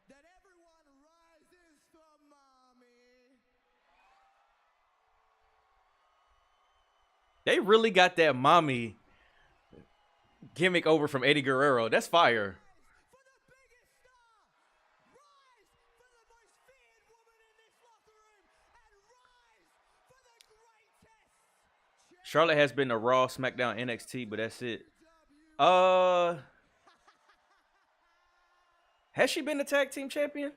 that everyone rises from They really got that mommy gimmick over from Eddie Guerrero. That's fire. Charlotte has been to Raw, SmackDown, NXT, but that's it. Has she been the tag team champion?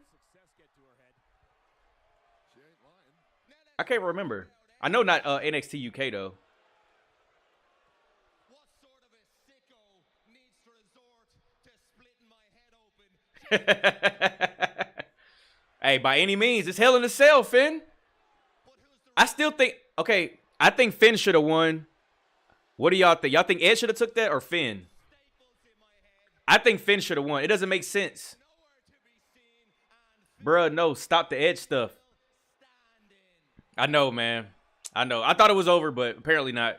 I can't remember. I know not NXT UK though. Hey, by any means, it's Hell in a Cell, Finn. I still think, okay, I think Finn should have won. What do y'all think? Y'all think Ed should have took that or Finn? I think Finn should have won. It doesn't make sense. Bruh, no, stop the Edge stuff. I know, man. I know. I thought it was over, but apparently not.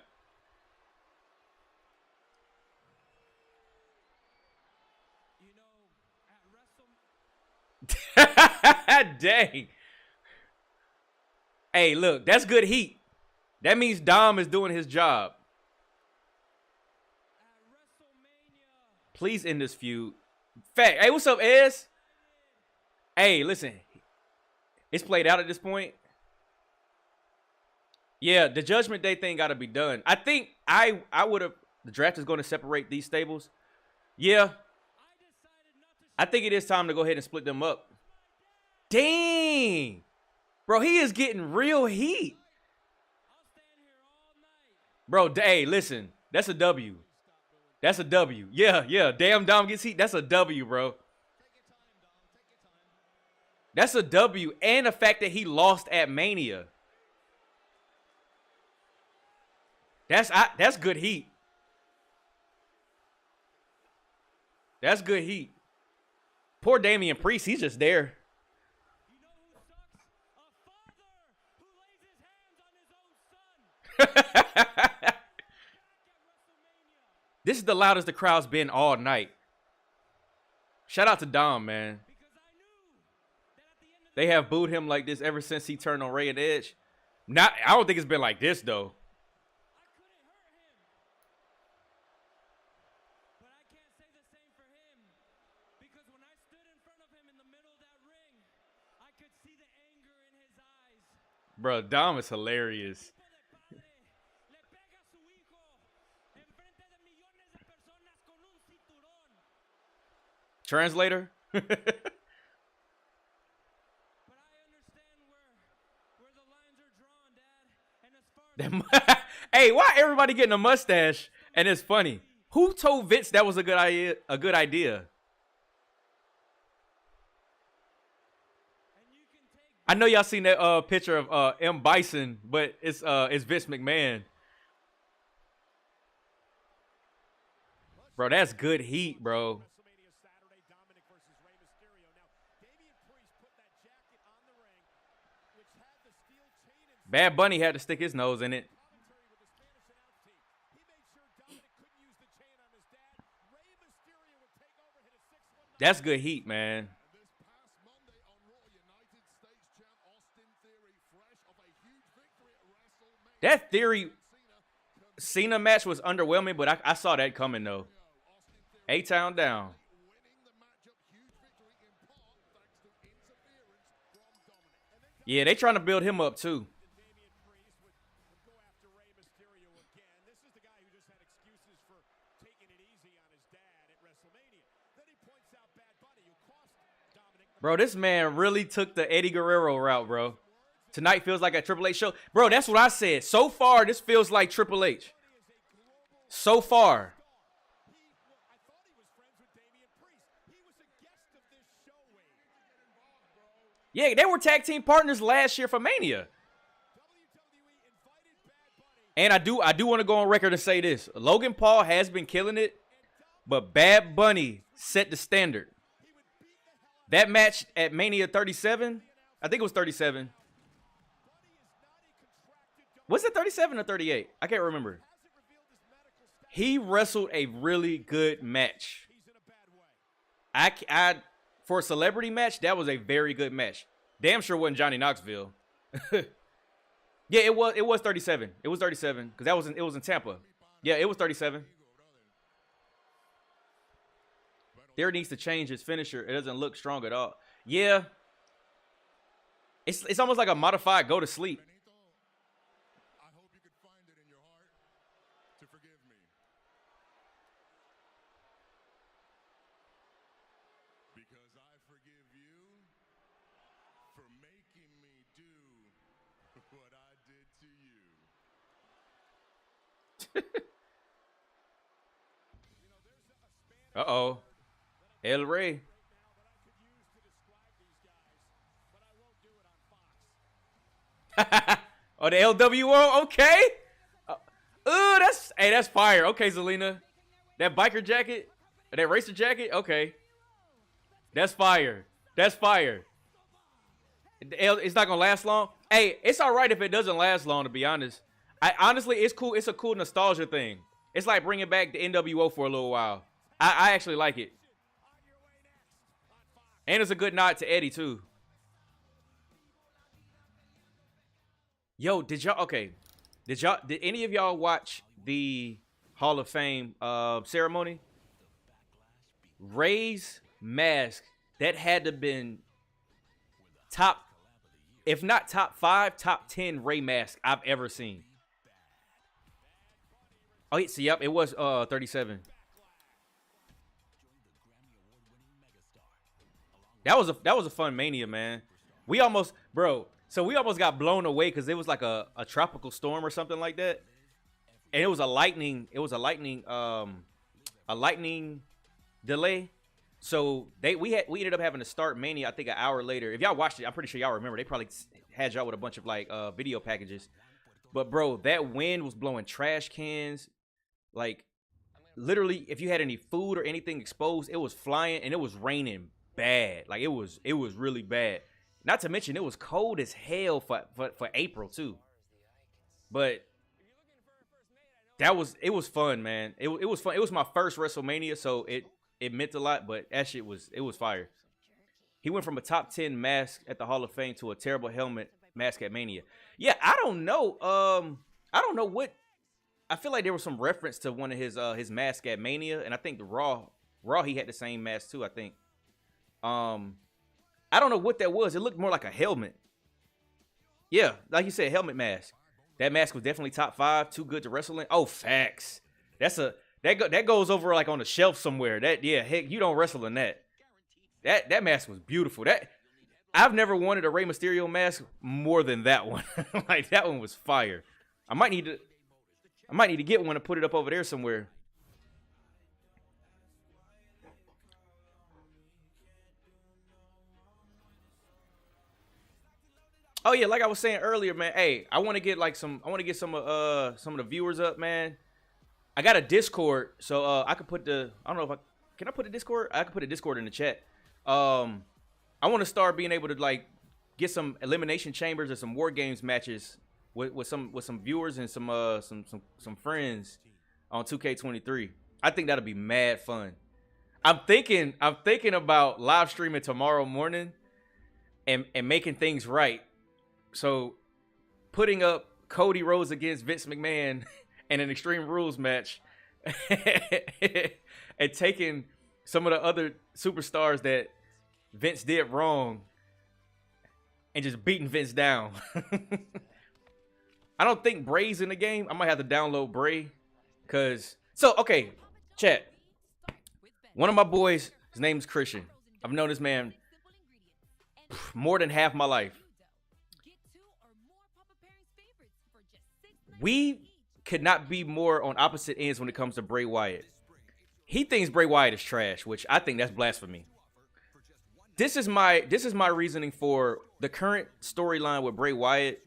Dang. Hey, look, that's good heat. That means Dom is doing his job. Please end this feud. Fact. Hey, what's up, Ez? Hey, listen. It's played out at this point. Yeah, the Judgment Day thing got to be done. I think I would have. The draft is going to separate these stables. Yeah. I think it is time to go ahead and split them up. Dang. Bro, he is getting real heat. Bro, hey, listen. That's a W. That's a W. Yeah. Damn, Dom gets heat. That's a W, bro. That's a W. And the fact that he lost at Mania. That's good heat. That's good heat. Poor Damian Priest, he's just there. This is the loudest the crowd's been all night. Shout out to Dom, man. They have booed him like this ever since he turned on Ray and Edge. I don't think it's been like this, though. Bro, Dom is hilarious. Translator? Hey, why everybody getting a mustache? And it's funny. Who told Vince that was a good idea? I know y'all seen that picture of M. Bison, but it's Vince McMahon. Bro, that's good heat, bro. Bad Bunny had to stick his nose in it. That's good heat, man. That Theory Cena match was underwhelming, but I saw that coming, though. A-Town down. Yeah, they trying to build him up, too. Bro, this man really took the Eddie Guerrero route, bro. Tonight feels like a Triple H show. Bro, that's what I said. So far, this feels like Triple H. So far. Yeah, they were tag team partners last year for Mania. And I do want to go on record and say this. Logan Paul has been killing it, but Bad Bunny set the standard. That match at Mania 37, I think it was 37. Was it 37 or 38? I can't remember. He wrestled a really good match. For a celebrity match, that was a very good match. Damn sure wasn't Johnny Knoxville. Yeah, it was 37. It was 37 because it was in Tampa. Yeah, it was 37. There needs to change his finisher. It doesn't look strong at all. Yeah. It's almost like a modified go to sleep. I hope you could find it in your heart to forgive me. Because I forgive you for making me do what I did to you. Uh-oh. El Rey. Oh, the LWO? Okay. That's fire. Okay, Zelina. That biker jacket? That racer jacket? Okay. That's fire. That's fire. It's not going to last long. Hey, it's all right if it doesn't last long, to be honest. Honestly, it's cool. It's a cool nostalgia thing. It's like bringing back the NWO for a little while. I actually like it. And it's a good nod to Eddie, too. Yo, did any of y'all watch the Hall of Fame ceremony? Ray's mask, that had to been top, if not top 5, top 10 Ray mask I've ever seen. Oh, yep, it was 37. That was a fun Mania, man. We almost got blown away because it was like a tropical storm or something like that, and it was a lightning delay. So we ended up having to start Mania, I think, an hour later. If y'all watched it, I'm pretty sure y'all remember. They probably had y'all with a bunch of like video packages. But bro, that wind was blowing trash cans. Like literally, if you had any food or anything exposed, it was flying, and it was raining bad. Like it was really bad. Not to mention it was cold as hell for April too. But it was fun, man. It was fun. It was my first WrestleMania, so it meant a lot, but that shit was fire. He went from a top 10 mask at the Hall of Fame to a terrible helmet mask at Mania. Yeah, I don't know. I don't know what. I feel like there was some reference to one of his mask at Mania, and I think the Raw he had the same mask too, I think. I don't know what that was. It looked more like a helmet. Yeah, like you said, helmet mask. That mask was definitely top 5. Too good to wrestle in. Oh, facts. That goes over like on a shelf somewhere. Heck, you don't wrestle in that. That mask was beautiful. I've never wanted a Rey Mysterio mask more than that one. Like that one was fire. I might need to get one and put it up over there somewhere. Oh yeah, like I was saying earlier, man. Hey, I want to get some of the viewers up, man. I got a Discord, so I could put can I put a Discord? I could put a Discord in the chat. I want to start being able to like get some elimination chambers or some war games matches with some viewers and some friends on 2K23. I think that'll be mad fun. I'm thinking about live streaming tomorrow morning and making things right. So putting up Cody Rhodes against Vince McMahon in an Extreme Rules match and taking some of the other superstars that Vince did wrong and just beating Vince down. I don't think Bray's in the game. I might have to download Bray. Okay, chat. One of my boys, his name is Christian. I've known this man more than half my life. We could not be more on opposite ends when it comes to Bray Wyatt. He thinks Bray Wyatt is trash, which I think that's blasphemy. This is my reasoning for the current storyline with Bray Wyatt.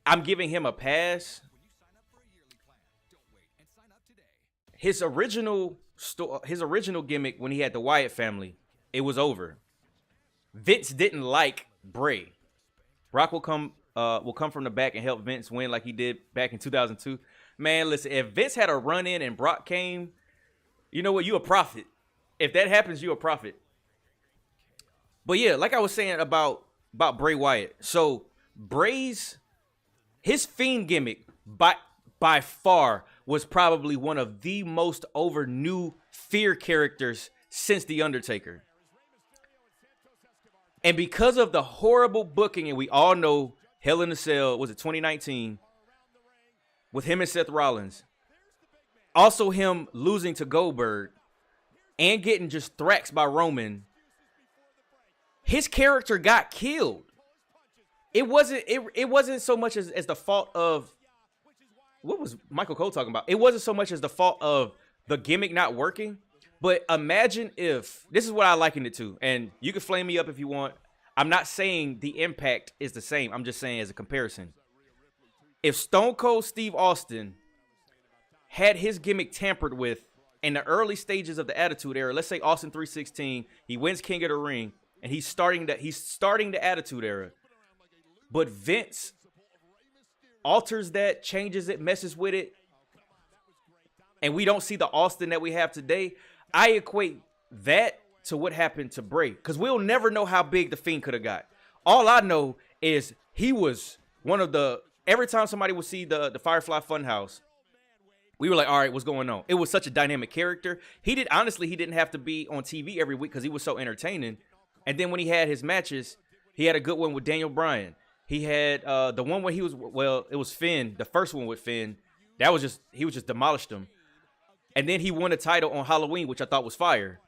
I'm giving him a pass. His original gimmick when he had the Wyatt family, it was over. Vince didn't like Bray. Brock will come from the back and help Vince win like he did back in 2002. Man, listen, if Vince had a run in and Brock came, you know what? You a prophet. If that happens, you a prophet. But yeah, like I was saying about Bray Wyatt. So Bray's his Fiend gimmick by far was probably one of the most over new fear characters since The Undertaker. And because of the horrible booking, and we all know Hell in a Cell, was it 2019, with him and Seth Rollins, also him losing to Goldberg and getting just thraxed by Roman, his character got killed. It wasn't so much as the fault of, what was Michael Cole talking about? It wasn't so much as the fault of the gimmick not working, but imagine if, this is what I likened it to, and you can flame me up if you want. I'm not saying the impact is the same. I'm just saying as a comparison. If Stone Cold Steve Austin had his gimmick tampered with in the early stages of the Attitude Era, let's say Austin 316, he wins King of the Ring, and he's starting the Attitude Era, but Vince alters that, changes it, messes with it, and we don't see the Austin that we have today, I equate that to what happened to Bray, because we'll never know how big the Fiend could have got. All I know is he was one of the, every time somebody would see the Firefly Funhouse, we were like, all right, what's going on? It was such a dynamic character. He didn't have to be on TV every week because he was so entertaining. And then when he had his matches, he had a good one with Daniel Bryan. He had the one where it was Finn, the first one with Finn. He was just demolished him. And then he won a title on Halloween, which I thought was fire.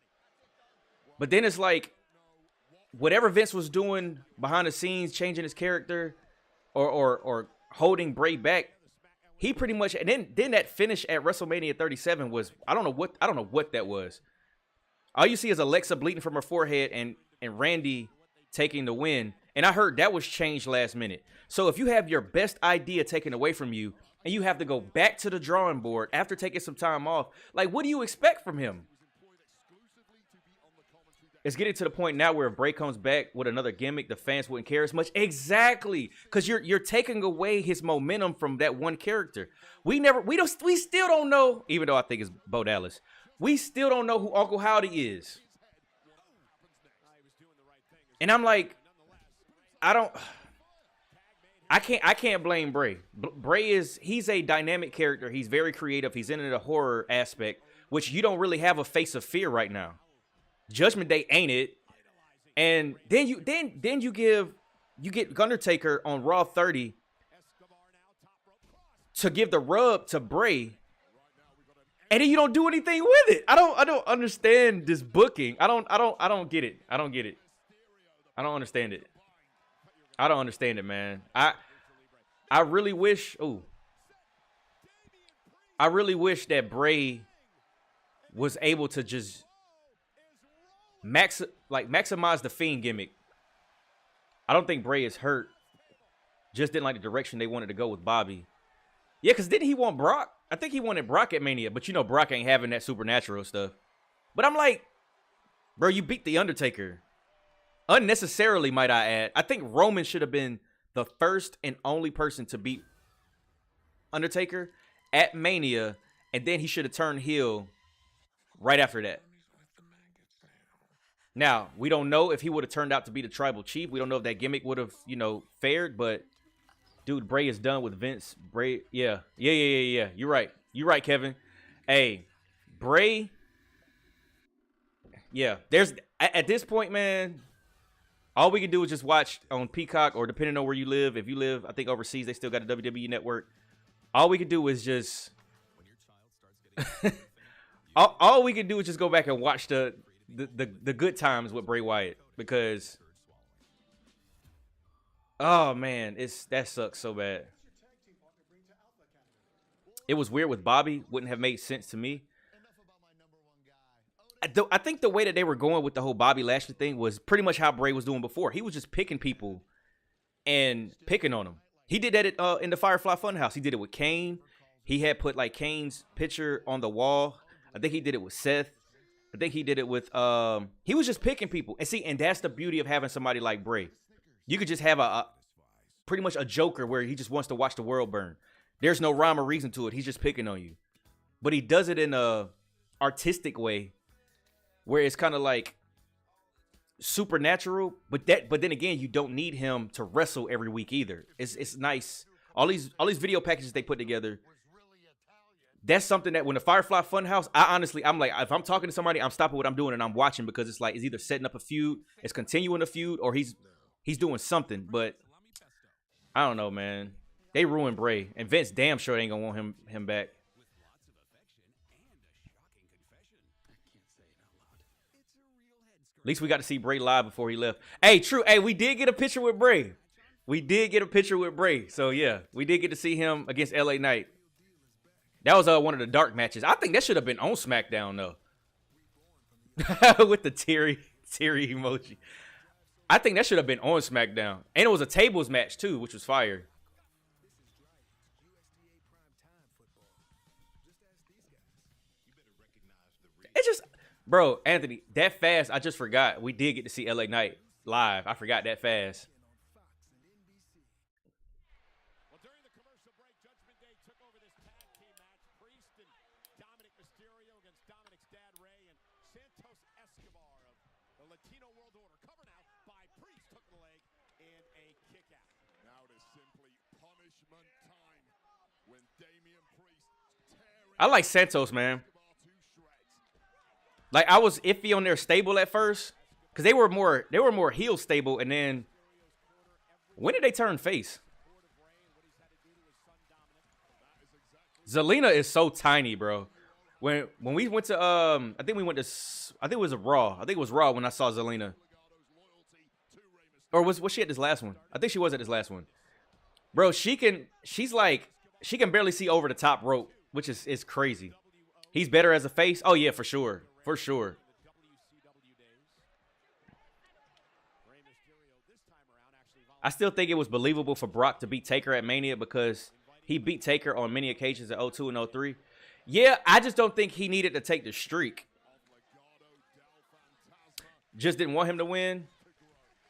But then it's like, whatever Vince was doing behind the scenes, changing his character or holding Bray back, he pretty much, and then that finish at WrestleMania 37 was, I don't know what that was. All you see is Alexa bleeding from her forehead and Randy taking the win. And I heard that was changed last minute. So if you have your best idea taken away from you and you have to go back to the drawing board after taking some time off, like, what do you expect from him? It's getting to the point now where if Bray comes back with another gimmick, the fans wouldn't care as much. Exactly, because you're taking away his momentum from that one character. We still don't know, even though I think it's Bo Dallas, we still don't know who Uncle Howdy is. And I'm like, I can't blame Bray. Bray he's a dynamic character. He's very creative. He's into the horror aspect, which you don't really have a face of fear right now. Judgment Day ain't it, and then you get Undertaker on Raw 30 to give the rub to Bray, and then you don't do anything with it. I don't understand this booking. I don't get it. I don't get it. I don't understand it. I don't understand it, man. I really wish. I really wish that Bray was able to just maximize the Fiend gimmick. I don't think Bray is hurt. Just didn't like the direction they wanted to go with Bobby. Yeah, because didn't he want Brock? I think he wanted Brock at Mania, but you know Brock ain't having that supernatural stuff. But I'm like, bro, you beat The Undertaker. Unnecessarily, might I add. I think Roman should have been the first and only person to beat Undertaker at Mania, and then he should have turned heel right after that. Now, we don't know if he would have turned out to be the tribal chief. We don't know if that gimmick would have, fared, but dude, Bray is done with Vince. Bray, yeah. You're right, Kevin. Hey, Bray, yeah. There's, at this point, man, all we can do is just watch on Peacock, or depending on where you live. If you live, I think overseas, they still got a WWE network. All we can do is just all we can do is just go back and watch the good times with Bray Wyatt, because oh man, that sucks so bad. It was weird with Bobby. Wouldn't have made sense to me. I think the way that they were going with the whole Bobby Lashley thing was pretty much how Bray was doing before. He was just picking people and picking on them. He did that in the Firefly Funhouse. He did it with Kane. He had put like Kane's picture on the wall. I think he did it with Seth. I think he did it with he was just picking people. And that's the beauty of having somebody like Bray. You could just have a pretty much a Joker where he just wants to watch the world burn. There's no rhyme or reason to it. He's just picking on you. But he does it in a artistic way where it's kind of like supernatural, but then again, you don't need him to wrestle every week either. It's nice All these video packages they put together. That's something that when the Firefly Funhouse, I'm like, if I'm talking to somebody, I'm stopping what I'm doing and I'm watching because it's like it's either setting up a feud, it's continuing a feud, or he's doing something. But I don't know, man. They ruined Bray, and Vince damn sure ain't gonna want him back. At least we got to see Bray live before he left. Hey, true. Hey, we did get a picture with Bray. So yeah, we did get to see him against LA Knight. That was one of the dark matches. I think that should have been on SmackDown though. With the teary emoji. I think that should have been on SmackDown. And it was a tables match too, which was fire. It's just, bro, Anthony, that fast, I just forgot. We did get to see LA Knight live. I forgot that fast. Well, during the commercial break, Judgment Day took over this tag team match. Priest and Dominic Mysterio against Dominic's dad, Ray, and Santos Escobar of the Latino World Order. Cover now by Priest, took the leg in a kick out. Now it is simply punishment time when Damian Priest tearing I like Santos, man. Like, I was iffy on their stable at first because they were more heel stable, and then when did they turn face? Zelina is so tiny, bro. When we went to I think it was a Raw. I think it was Raw when I saw Zelina. Or was she at this last one? I think she was at this last one. Bro, she's like, she can barely see over the top rope, which is crazy. He's better as a face. Oh yeah, for sure. For sure. I still think it was believable for Brock to beat Taker at Mania because he beat Taker on many occasions at 02 and 03. Yeah, I just don't think he needed to take the streak. Just didn't want him to win.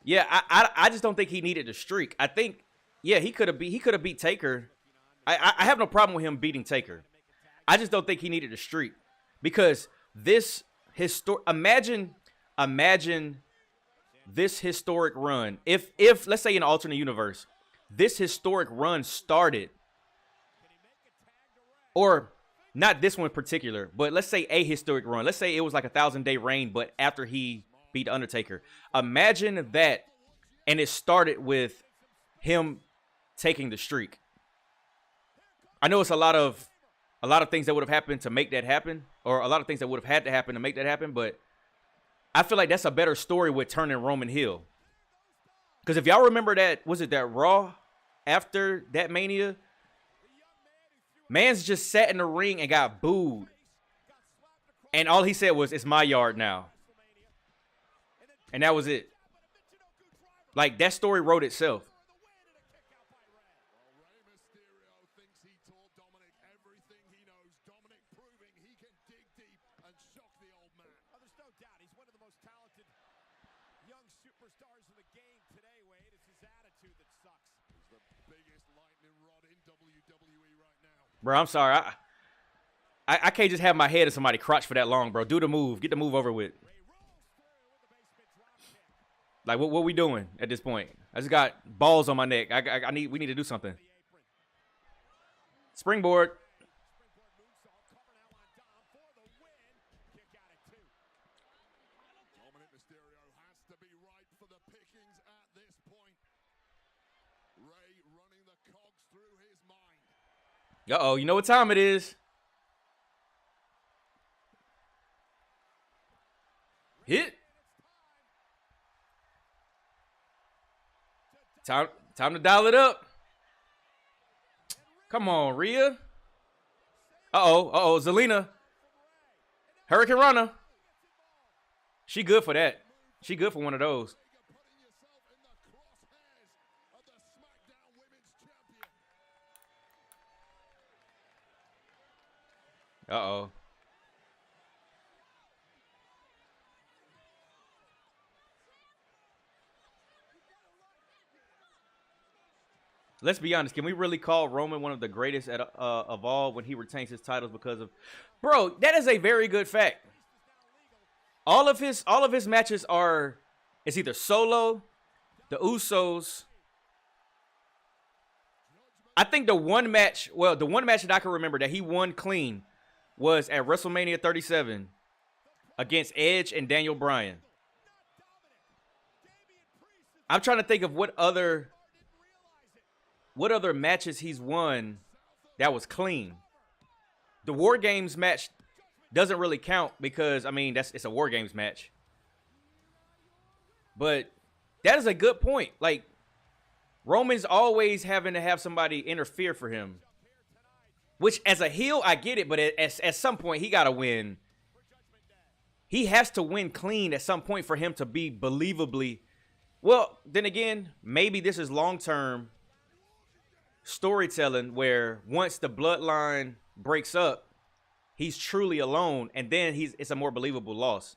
Yeah, I just don't think he needed the streak. I think, yeah, he could have beat Taker. I have no problem with him beating Taker. I just don't think he needed the streak because this imagine this historic run. If let's say in an alternate universe, this historic run started, or not this one in particular, but let's say a historic run. Let's say it was like a 1,000-day reign, but after he beat the Undertaker. Imagine that, and it started with him taking the streak. I know it's a lot of things that would have happened to make that happen, or a lot of things that would have had to happen to make that happen, but I feel like that's a better story with turning Roman heel. Because if y'all remember that, was it that Raw after that Mania? Man's just sat in the ring and got booed. And all he said was, "It's my yard now." And that was it. Like, that story wrote itself. Bro, I'm sorry. I can't just have my head in somebody's crotch for that long, bro. Do the move. Get the move over with. Like, what we doing at this point? I just got balls on my neck. We need to do something. Springboard. Dominic Mysterio has to be ripe for the pickings at this point. Ray running the cogs through his mind. Uh-oh, you know what time it is. Hit. Time to dial it up. Come on, Rhea. Uh-oh, Zelina. Hurricane Runner. She good for that. She good for one of those. Putting yourself in the crosshairs of the SmackDown Women's Champion. Uh-oh. Let's be honest. Can we really call Roman one of the greatest of all when he retains his titles because of... Bro, that is a very good fact. All of his matches are... It's either solo, the Usos... I think the one match that I can remember that he won clean was at WrestleMania 37 against Edge and Daniel Bryan. I'm trying to think of what other matches he's won that was clean. The War Games match doesn't really count because, I mean, it's a War Games match. But that is a good point. Like, Roman's always having to have somebody interfere for him. Which, as a heel, I get it, but at some point, he got to win. He has to win clean at some point for him to be believably. Well, then again, maybe this is long-term storytelling where once the bloodline breaks up, he's truly alone, and then it's a more believable loss.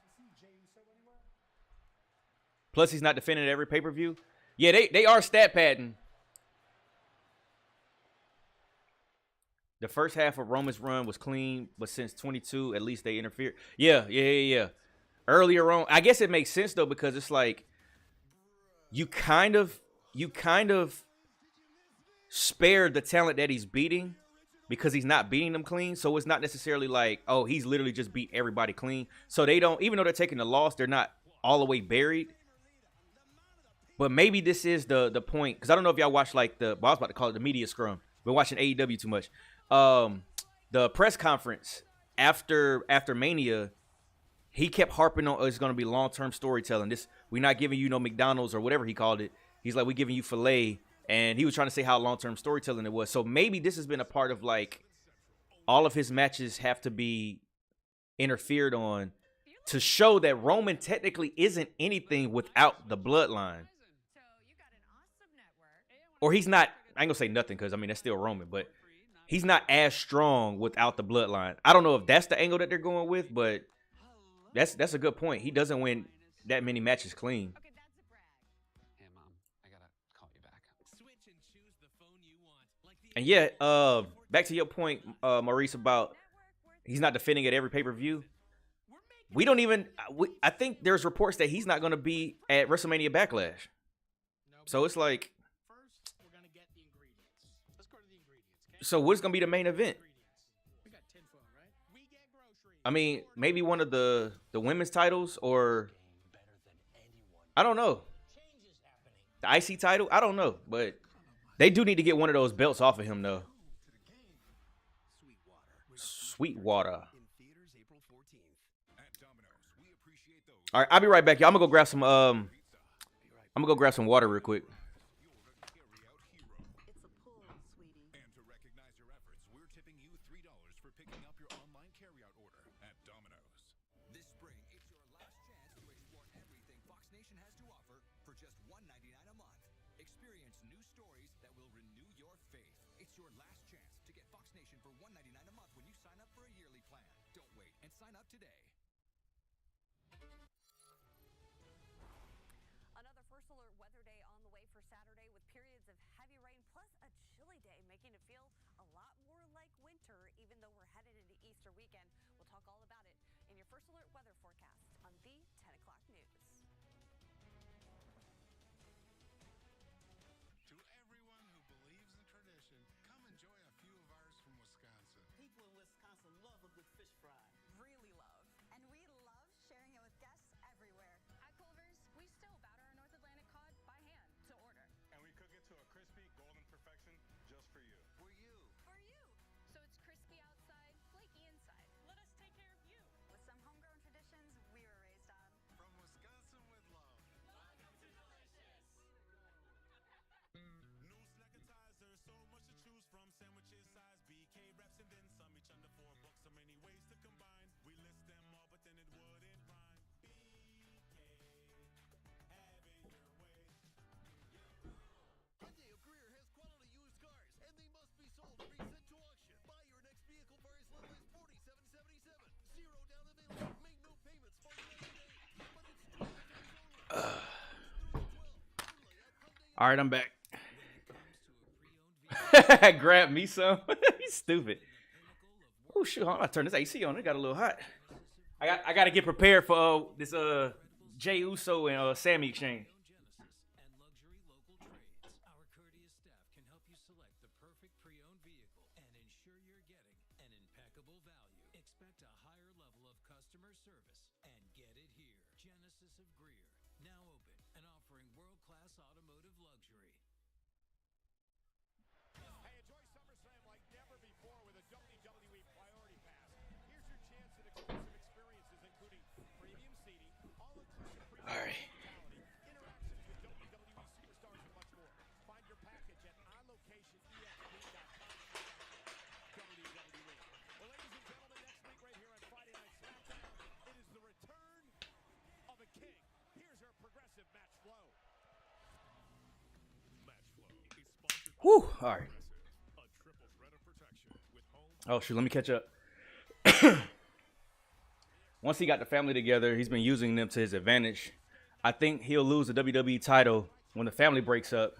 Plus, he's not defending every pay-per-view. Yeah, they are stat padding. The first half of Roman's run was clean, but since 22, at least they interfered. Yeah. Earlier on, I guess it makes sense though because it's like you kind of spared the talent that he's beating because he's not beating them clean. So it's not necessarily like, oh, he's literally just beat everybody clean. So they don't, even though they're taking the loss, they're not all the way buried. But maybe this is the point, because I don't know if y'all watch like I was about to call it the media scrum. Been watching AEW too much. The press conference after Mania, he kept harping on it's going to be long-term storytelling. We're not giving you no McDonald's or whatever he called it. He's like, we're giving you filet. And he was trying to say how long-term storytelling it was. So maybe this has been a part of like all of his matches have to be interfered on to show that Roman technically isn't anything without the bloodline. Or he's not, I ain't gonna say nothing because I mean that's still Roman, but he's not as strong without the bloodline. I don't know if that's the angle that they're going with, but that's a good point. He doesn't win that many matches clean. Hey Mom, I gotta call you back. Switch and choose the phone you want. Like the And yeah, back to your point, Maurice, about he's not defending at every pay-per-view. We don't even, I think there's reports that he's not going to be at WrestleMania Backlash. So it's like, First, we're gonna get the ingredients. Let's go to the ingredients. Okay? so what's going to be the main event? We got tinfoil, right? We get groceries. I mean, maybe one of the women's titles or, I don't know. The IC title? I don't know. But they do need to get one of those belts off of him, though. Sweetwater. All right, I'll be right back, y'all. I'm gonna go grab some water real quick. It's a pull, sweetie. And to recognize your efforts, we're tipping you $3 for picking up your online carryout order at Domino's. This spring, it's your last chance to explore everything Fox Nation has to offer for just $1.99 a month. Experience new stories that will renew your faith. It's your last chance to get Fox Nation for $1.99 a month when you sign up for a yearly plan. Don't wait and sign up today. Another First Alert weather day on the way for Saturday with periods of heavy rain plus a chilly day, making it feel a lot more like winter even though we're headed into Easter weekend. We'll talk all about it in your First Alert weather forecast on the 10 o'clock news. To everyone who believes in tradition, come enjoy a few of ours from Wisconsin. People in Wisconsin love a good fish fry. Really love. And we love sharing it with guests everywhere. At Culver's, we still batter our North Atlantic cod by hand to order. And we cook it to a crispy, golden perfection just for you. For you. For you. So it's crispy outside, flaky inside. Let us take care of you. With some homegrown traditions we were raised on. From Wisconsin with love. Welcome to Delicious. New snackatizer, so much to choose from. Sandwiches, size BK wraps, and then some. Each under $4, so many ways to combine. We list them all, but then it wouldn't rhyme. Hyundai of Greer has quality used cars, and they must be sold or be sent to auction. Buy your next vehicle for as little as $47.77. Zero down available. Make no payments for 90 days. But it's 12 days only. All right, I'm back. Grab me some. He's stupid. Oh shoot! Hold on, I turn this AC on. It got a little hot. I got to get prepared for this Jey Uso and Sammy exchange. And luxury local trades. Our courteous staff can help you select the perfect sure you're getting an impeccable value. Expect a higher level of customer service and get it here. Genesis of Greer, now open and offering world-class automotive luxury. Hey, enjoy SummerSlam like never before with a WWE Priority Pass. Here's your chance at exclusive experiences, including premium seating, all-inclusive premium hospitality, interactions with WWE superstars, and much more. Find your package at onlocationexp.com. WWE. Well, ladies and gentlemen, next week right here on Friday Night SmackDown, it is the return of a king. Here's our progressive match flow. Match flow is sponsored by Whew. All right. a triple threat of protection with home. Oh, shoot. Let me catch up. Once he got the family together, he's been using them to his advantage. I think he'll lose the WWE title when the family breaks up,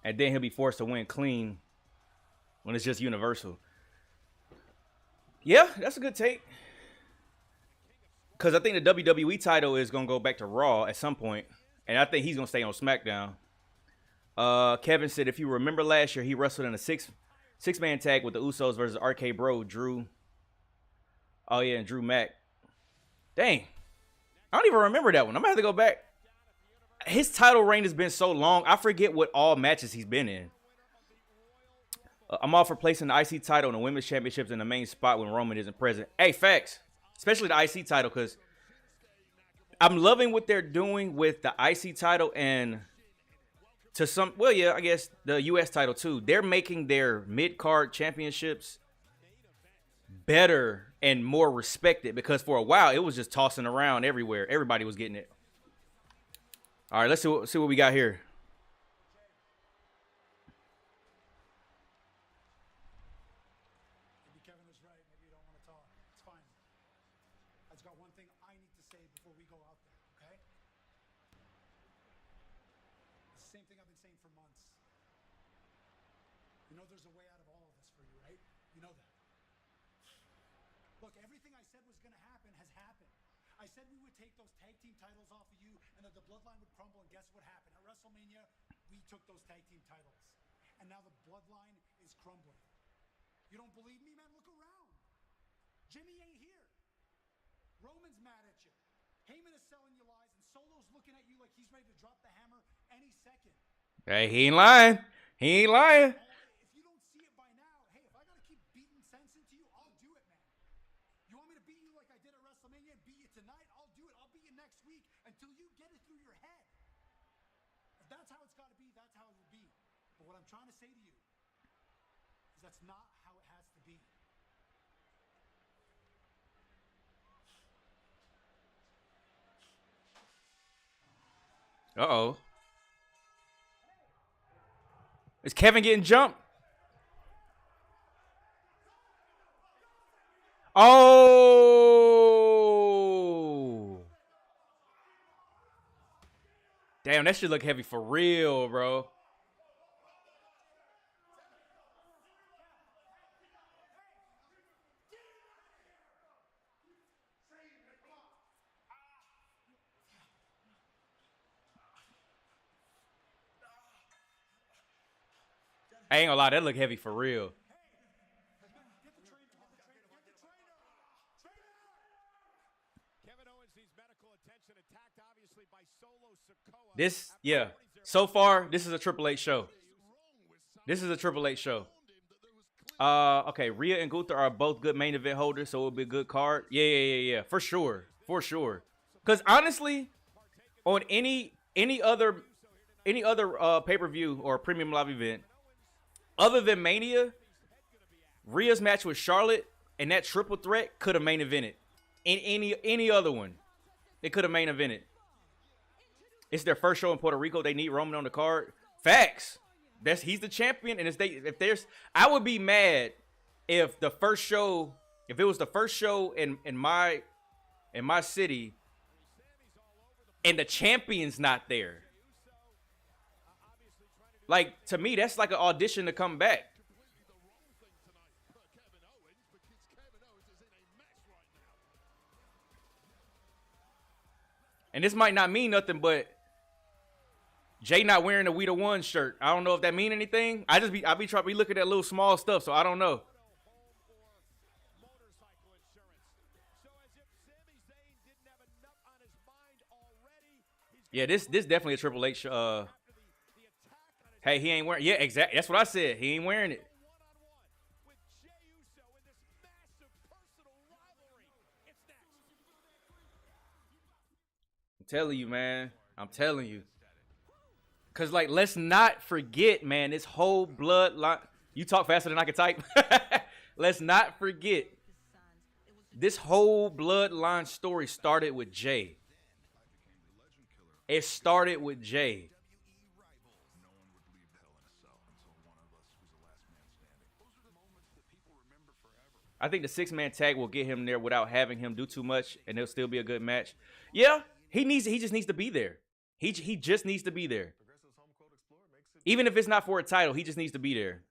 and then he'll be forced to win clean when it's just Universal. Yeah, that's a good take. Because I think the WWE title is going to go back to Raw at some point, and I think he's going to stay on SmackDown. Kevin said, if you remember last year, he wrestled in a six-man tag with the Usos versus RK Bro, Drew. Oh, yeah, and Drew Mack. Dang. I don't even remember that one. I'm going to have to go back. His title reign has been so long, I forget what all matches he's been in. I'm all for placing the IC title and the Women's Championships in the main spot when Roman isn't present. Hey, facts. Especially the IC title, because I'm loving what they're doing with the IC title and to some, well, yeah, I guess the US title too. They're making their mid-card championships better and more respected, because for a while it was just tossing around everywhere. Everybody was getting it. All right, let's see what we got here. Maybe Kevin was right. Maybe you don't want to talk. It's fine. I just got one thing I need to say before we go out there, okay? It's the same thing I've been saying for months. You know there's a way out of all of this for you, right? You know that. Look, everything I said was going to happen has happened. I said we would take those tag team titles off of you and that the bloodline would crumble, and guess what happened? At WrestleMania, we took those tag team titles. And now the bloodline is crumbling. You don't believe me, man? Look around. Jimmy ain't here. Roman's mad at you. Heyman is selling you lies, and Solo's looking at you like he's ready to drop the hammer any second. Hey, he ain't lying. He ain't lying. If you don't see it by now, hey, if I gotta keep beating sense into you, I'll do it, man. You want me to beat you like I did at WrestleMania and beat you tonight? I'll do it. I'll beat you next week until you get it through your head. If that's how it's gotta be, that's how it will be. But what I'm trying to say to you is that's not how it has to be. Uh-oh. Is Kevin getting jumped? Oh! Damn, that should look heavy for real, bro. I ain't gonna lie, that look heavy for real. Kevin Owens needs medical attention, attacked obviously by Solo Sikoa. This, yeah. So far, this is a Triple H show. This is a Triple H show. Okay, Rhea and Gunther are both good main event holders, so it'll be a good card. Yeah. For sure. Because honestly, on any other pay-per-view or premium live event, other than Mania, Rhea's match with Charlotte and that triple threat could have main evented. In any other one, they could have main evented. It's their first show in Puerto Rico. They need Roman on the card. Facts. He's the champion, and I would be mad if it was the first show in my city, and the champion's not there. Like, to me, that's like an audition to come back. And this might not mean nothing, but Jay not wearing a We the One shirt. I don't know if that mean anything. I be looking at little small stuff, so I don't know. Yeah, this definitely a Triple H. Hey, he ain't wearing. Yeah, exactly. That's what I said. He ain't wearing it. I'm telling you, man. I'm telling you. Cause like, let's not forget, man. This whole bloodline. You talk faster than I can type. Let's not forget. This whole bloodline story started with Jay. It started with Jay. I think the 6-man tag will get him there without having him do too much, and it'll still be a good match. Yeah, he just needs to be there. He just needs to be there. Even if it's not for a title, he just needs to be there.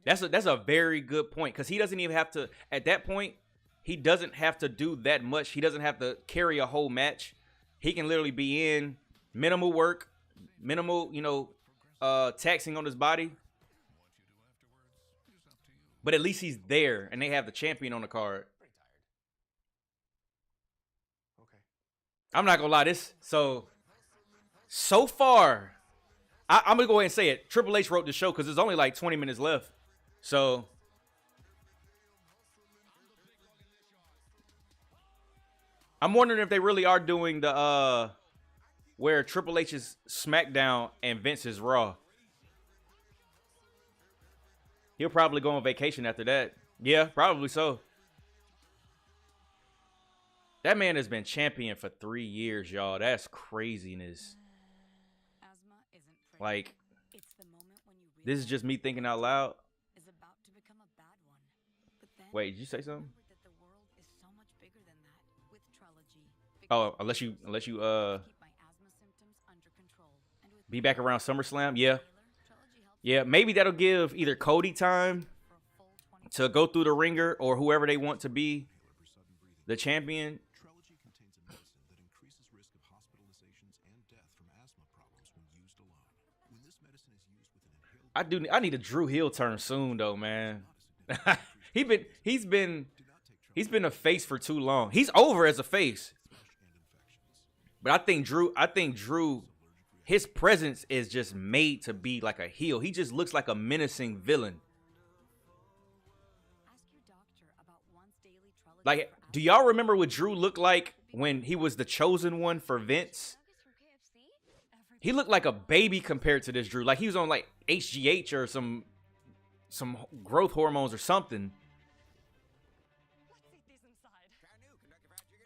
That's a very good point, because he doesn't even have to, at that point, he doesn't have to do that much. He doesn't have to carry a whole match. He can literally be in minimal work, minimal, taxing on his body. But at least he's there, and they have the champion on the card. I'm not gonna lie, so far, I'm gonna go ahead and say it. Triple H wrote the show because there's only like 20 minutes left. So I'm wondering if they really are doing the where Triple H is SmackDown and Vince is Raw. He'll probably go on vacation after that. Yeah, probably so. That man has been champion for 3 years, y'all. That's craziness. Like, this is just me thinking out loud. Wait, did you say something? Oh, unless you be back around SummerSlam, yeah. Yeah, maybe that'll give either Cody time to go through the ringer or whoever they want to be the champion. I need a Drew heel turn soon though, man. he's been a face for too long. He's over as a face. But I think Drew his presence is just made to be like a heel. He just looks like a menacing villain. Like, do y'all remember what Drew looked like when he was the chosen one for Vince? He looked like a baby compared to this Drew. Like he was on like HGH or some growth hormones or something.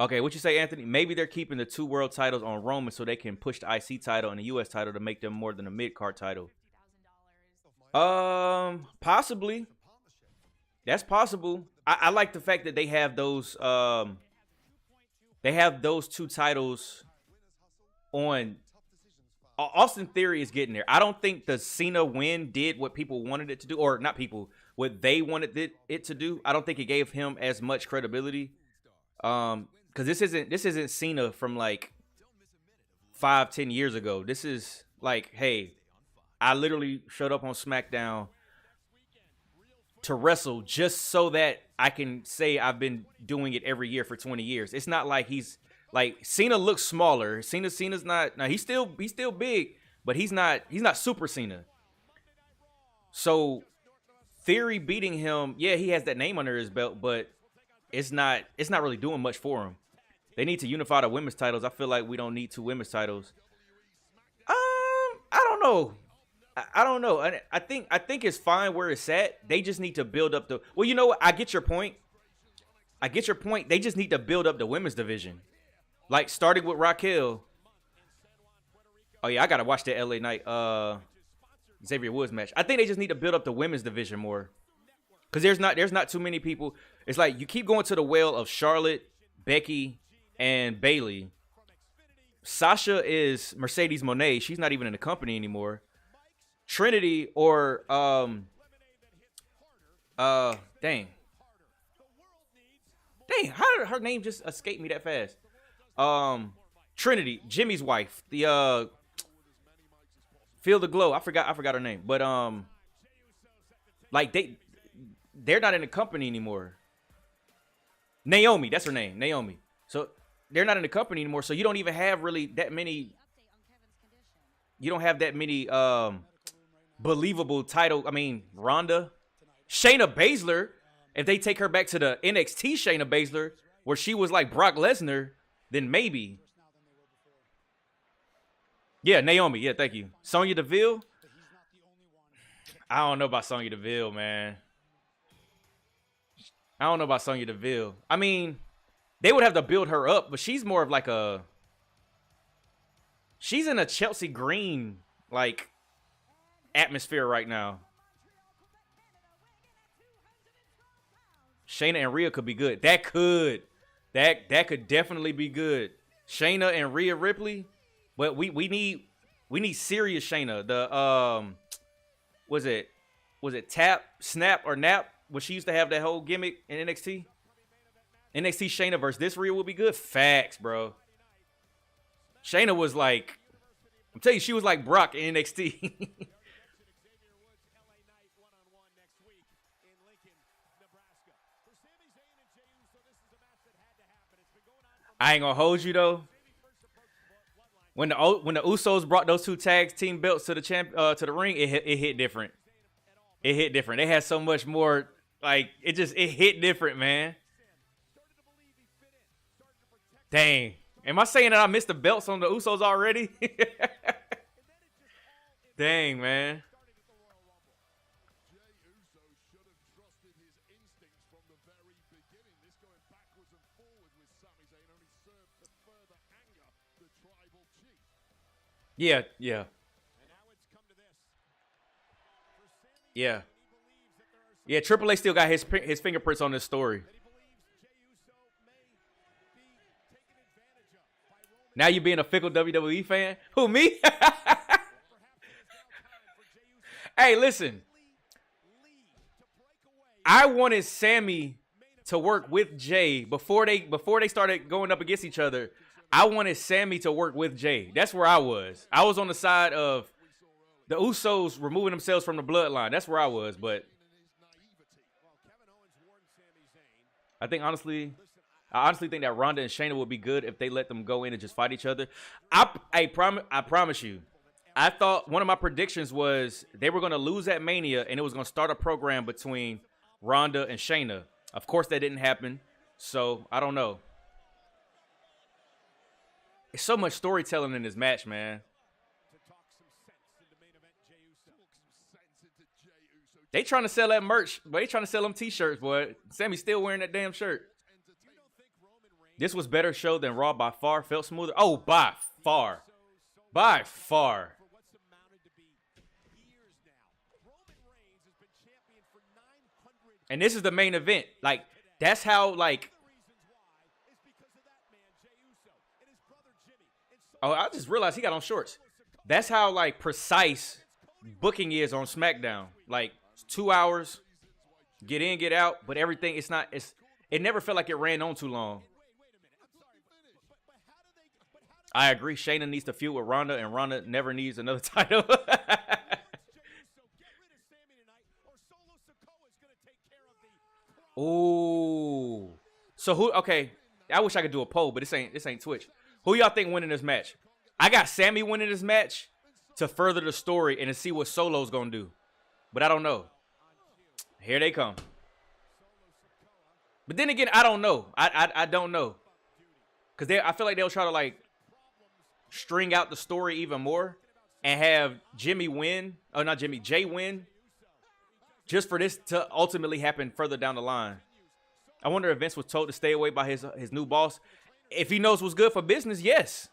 Okay, what you say, Anthony? Maybe they're keeping the 2 world titles on Roman so they can push the IC title and the US title to make them more than a mid-card title. Possibly. That's possible. I like the fact that they have those 2 titles on. Austin Theory is getting there. I don't think the Cena win did what people wanted it to do, or not people, what they wanted it to do. I don't think it gave him as much credibility. Because this isn't Cena from like 5-10 years ago. This is like, hey, I literally showed up on SmackDown to wrestle just so that I can say I've been doing it every year for 20 years. It's not like he's like Cena looks smaller. Cena's not. Now he's still big, but he's not Super Cena. So Theory beating him, yeah, he has that name under his belt, but it's not really doing much for him. They need to unify the women's titles. I feel like we don't need 2 women's titles. I don't know. I don't know. I think it's fine where it's at. They just need to build up the. Well, you know what? I get your point. They just need to build up the women's division, like starting with Raquel. Oh yeah, I gotta watch that LA Knight Xavier Woods match. I think they just need to build up the women's division more, because there's not too many people. It's like you keep going to the well of Charlotte, Becky, and Bayley. Sasha is Mercedes Moné. She's not even in the company anymore. Trinity or dang, how did her name just escape me that fast? Trinity, Jimmy's wife, the Feel the Glow. I forgot her name, but like they're not in the company anymore. Naomi, that's her name, Naomi. So they're not in the company anymore, so you don't even have really that many. You don't have that many believable title. I mean, Ronda, Shayna Baszler. If they take her back to the NXT Shayna Baszler, where she was like Brock Lesnar, then maybe. Yeah, Naomi. Yeah, thank you. Sonya Deville. I don't know about Sonya Deville, man. I don't know about Sonya Deville. I mean, they would have to build her up, but she's more of like a. She's in a Chelsea Green like atmosphere right now. Shayna and Rhea could be good. That could definitely be good. Shayna and Rhea Ripley, but we need serious Shayna. The was it Tap, Snap, or Nap? Where she used to have that whole gimmick in NXT. NXT Shayna versus this Rhea will be good. Facts, bro. Shayna was like, I'm telling you, she was like Brock in NXT. I ain't gonna hold you though. When the Usos brought those two tag team belts to the ring, it hit different. It hit different. They had so much more. Like it hit different, man. Dang. Am I saying that I missed the belts on the Usos already? Dang, man. Yeah. Yeah, Triple H still got his fingerprints on this story. Now you being a fickle WWE fan? Who, me? Hey, listen. I wanted Sammy to work with Jay before they started going up against each other. I wanted Sammy to work with Jay. That's where I was. I was on the side of the Usos removing themselves from the bloodline. That's where I was, but I honestly think that Ronda and Shayna would be good if they let them go in and just fight each other. I promise you. I thought one of my predictions was they were going to lose at Mania and it was going to start a program between Ronda and Shayna. Of course, that didn't happen. So, I don't know. There's so much storytelling in this match, man. They trying to sell that merch, but they trying to sell them t-shirts, boy. Sammy's still wearing that damn shirt. This was better show than Raw by far. Felt smoother. Oh, by far. By far. And this is the main event. Like, that's how, like... Oh, I just realized he got on shorts. That's how, like, precise booking is on SmackDown. Like, 2 hours, get in, get out, but everything, it never felt like it ran on too long. I agree. Shayna needs to feud with Ronda, and Ronda never needs another title. Ooh. So who? Okay, I wish I could do a poll, but this ain't Twitch. Who y'all think winning this match? I got Sammy winning this match to further the story and to see what Solo's gonna do, but I don't know. Here they come. But then again, I don't know. I don't know, because I feel like they'll try to like string out the story even more and have Jimmy win. Oh, not Jimmy, Jay win. Just for this to ultimately happen further down the line. I wonder if Vince was told to stay away by his new boss. If he knows what's good for business, yes.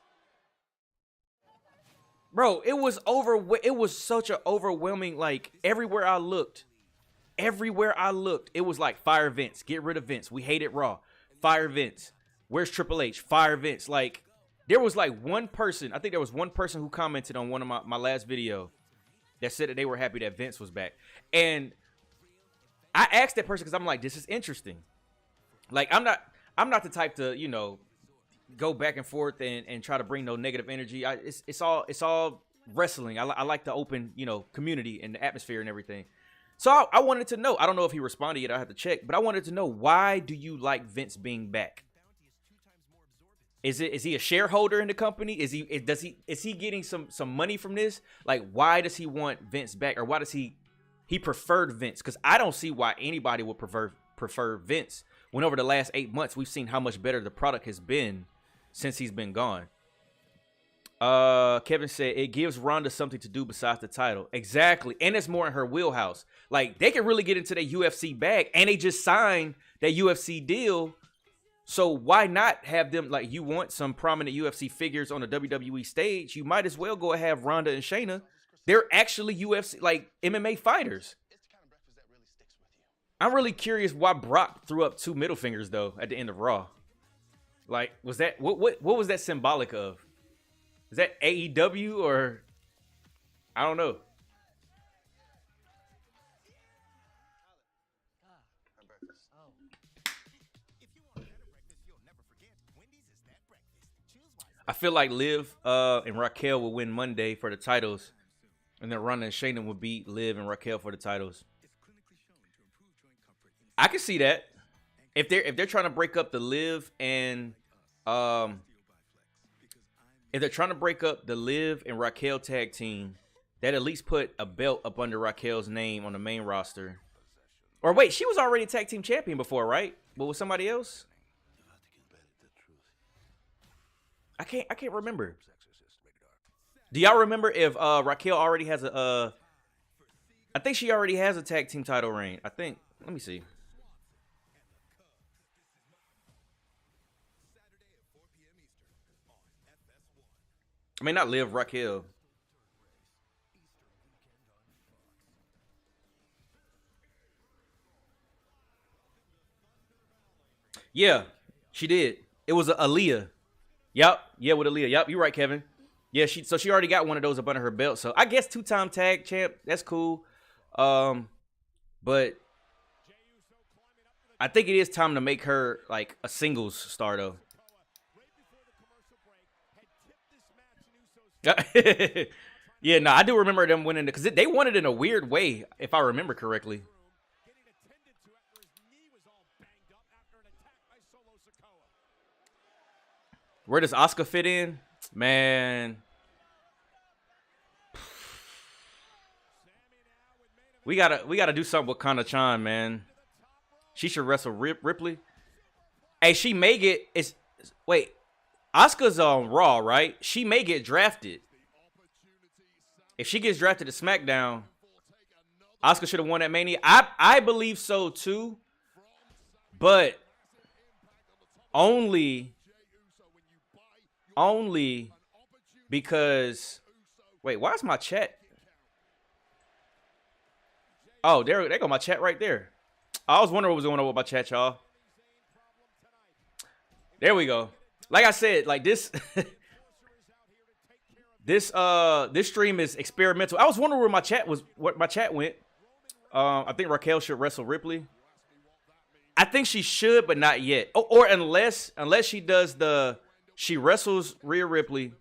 Bro, it was such an overwhelming, like, everywhere I looked, it was like, fire Vince, get rid of Vince. We hate it Raw. Fire Vince. Where's Triple H? Fire Vince. Like, there was like one person, I think there was one person who commented on one of my last video that said that they were happy that Vince was back. And I asked that person because I'm like, this is interesting. Like, I'm not the type to, you know, go back and forth and try to bring no negative energy. It's all wrestling. I like the open, you know, community and the atmosphere and everything. So I wanted to know. I don't know if he responded yet. I have to check. But I wanted to know, why do you like Vince being back? Is he a shareholder in the company? Is he getting some money from this? Like, why does he want Vince back, or why does he preferred Vince? Because I don't see why anybody would prefer Vince when over the last 8 months we've seen how much better the product has been since he's been gone. Kevin said it gives Ronda something to do besides the title. Exactly, and it's more in her wheelhouse. Like, they can really get into their UFC bag, and they just signed that UFC deal. So why not have them, like, you want some prominent UFC figures on the WWE stage, you might as well go and have Ronda and Shayna. They're actually UFC, like, MMA fighters. I'm really curious why Brock threw up 2 middle fingers, though, at the end of Raw. Like, was that, what was that symbolic of? Is that AEW, or I don't know. I feel like Liv and Raquel will win Monday for the titles, and then Ronda and Shayna will beat Liv and Raquel for the titles. I can see that. If they're trying to break up the Liv and if they're trying to break up the Liv and Raquel tag team, that at least put a belt up under Raquel's name on the main roster. Or wait, she was already tag team champion before, right? But with somebody else? I can't remember. Do y'all remember if Raquel already has a I think she already has a tag team title reign. I think. Let me see. I mean, not Liv, Raquel. Yeah, she did. It was Aaliyah. Yep. Yeah, with Aaliyah. Yep, you're right, Kevin. Yeah, she already got one of those up under her belt. So I guess 2-time tag champ. That's cool. But I think it is time to make her like a singles star, though. Yeah, no, I do remember them winning because they won it in a weird way, if I remember correctly. Where does Asuka fit in? Man. We gotta do something with Kana-chan, man. She should wrestle Ripley. Hey, she may get wait. Asuka's on Raw, right? She may get drafted. If she gets drafted to SmackDown, Asuka should have won that Mania. I believe so too. But only because wait, why is my chat? Oh, there go my chat right there. I was wondering what was going on with my chat, y'all. There we go. Like I said, like this this stream is experimental. I was wondering where my chat went. I think Raquel should wrestle Ripley. I think she should, but not yet. Or unless she wrestles Rhea Ripley,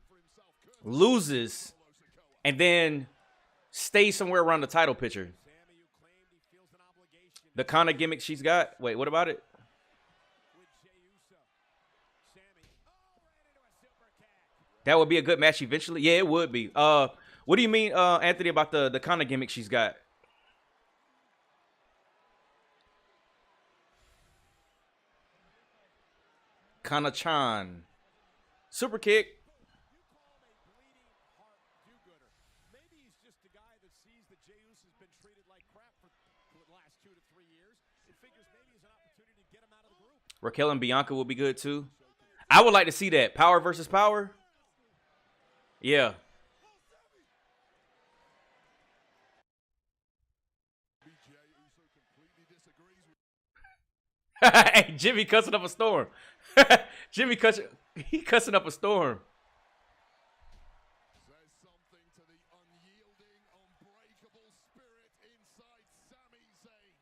loses, and then stays somewhere around the title picture. The kind of gimmick she's got. Wait, what about it? That would be a good match eventually. Yeah, it would be. What do you mean, Anthony, about the kind of gimmick she's got? Kana-chan. Super kick. Maybe he's just a guy that sees that Jey Uso's been treated like crap for the last 2 to 3 years. It figures maybe it's an opportunity to get him out of the group. Raquel and Bianca will be good too. I would like to see that. Power versus power. Yeah. Hey, Jimmy cussing up a storm. Jimmy cussing up a storm. Says something to the unyielding, unbreakable spirit inside Sami Zayn.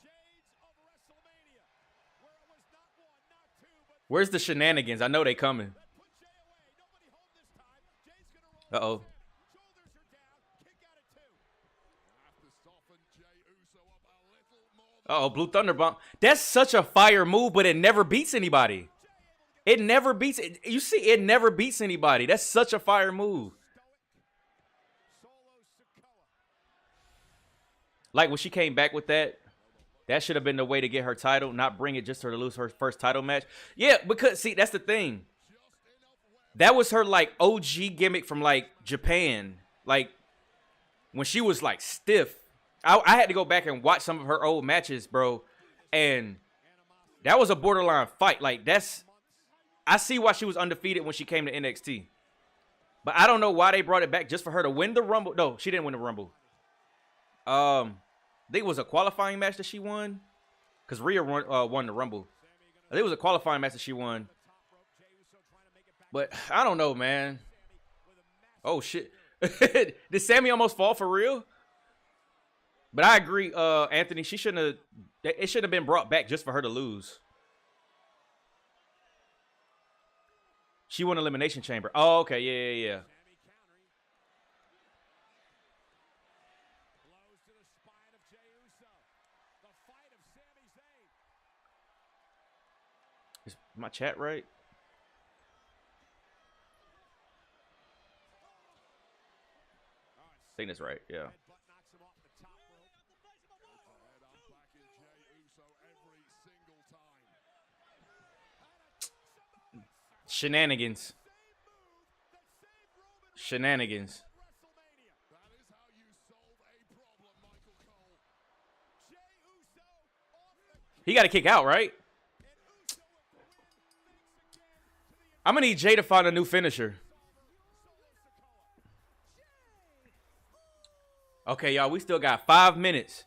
Shades of WrestleMania, where it was not 1, not 2, but Where's the shenanigans? I know they coming. put Jey away. Nobody home this time. Jey's gonna roll. Uh-oh. Shoulders are down. Kick out at 2. Have to soften Jey Uso up a little more. Uh-oh, Blue Thunder Bomb. That's such a fire move, but it never beats anybody. It never beats it. You see, it never beats anybody. That's such a fire move. Like when she came back with that should have been the way to get her title, not bring it just for her to lose her first title match. Yeah, because see, that's the thing. That was her like OG gimmick from like Japan. Like when she was like stiff. I had to go back and watch some of her old matches, bro. And that was a borderline fight. Like I see why she was undefeated when she came to NXT. But I don't know why they brought it back just for her to win the Rumble. No, she didn't win the Rumble. I think it was a qualifying match that she won. Because Rhea won the Rumble. I think it was a qualifying match that she won. But I don't know, man. Oh, shit. Did Sammy almost fall for real? But I agree, Anthony. It shouldn't have been brought back just for her to lose. She won Elimination Chamber. Oh, okay. Yeah. Is my chat right? I think that's right. Yeah. Shenanigans. He got to kick out, right? I'm going to need Jay to find a new finisher. Okay, y'all, we still got 5 minutes.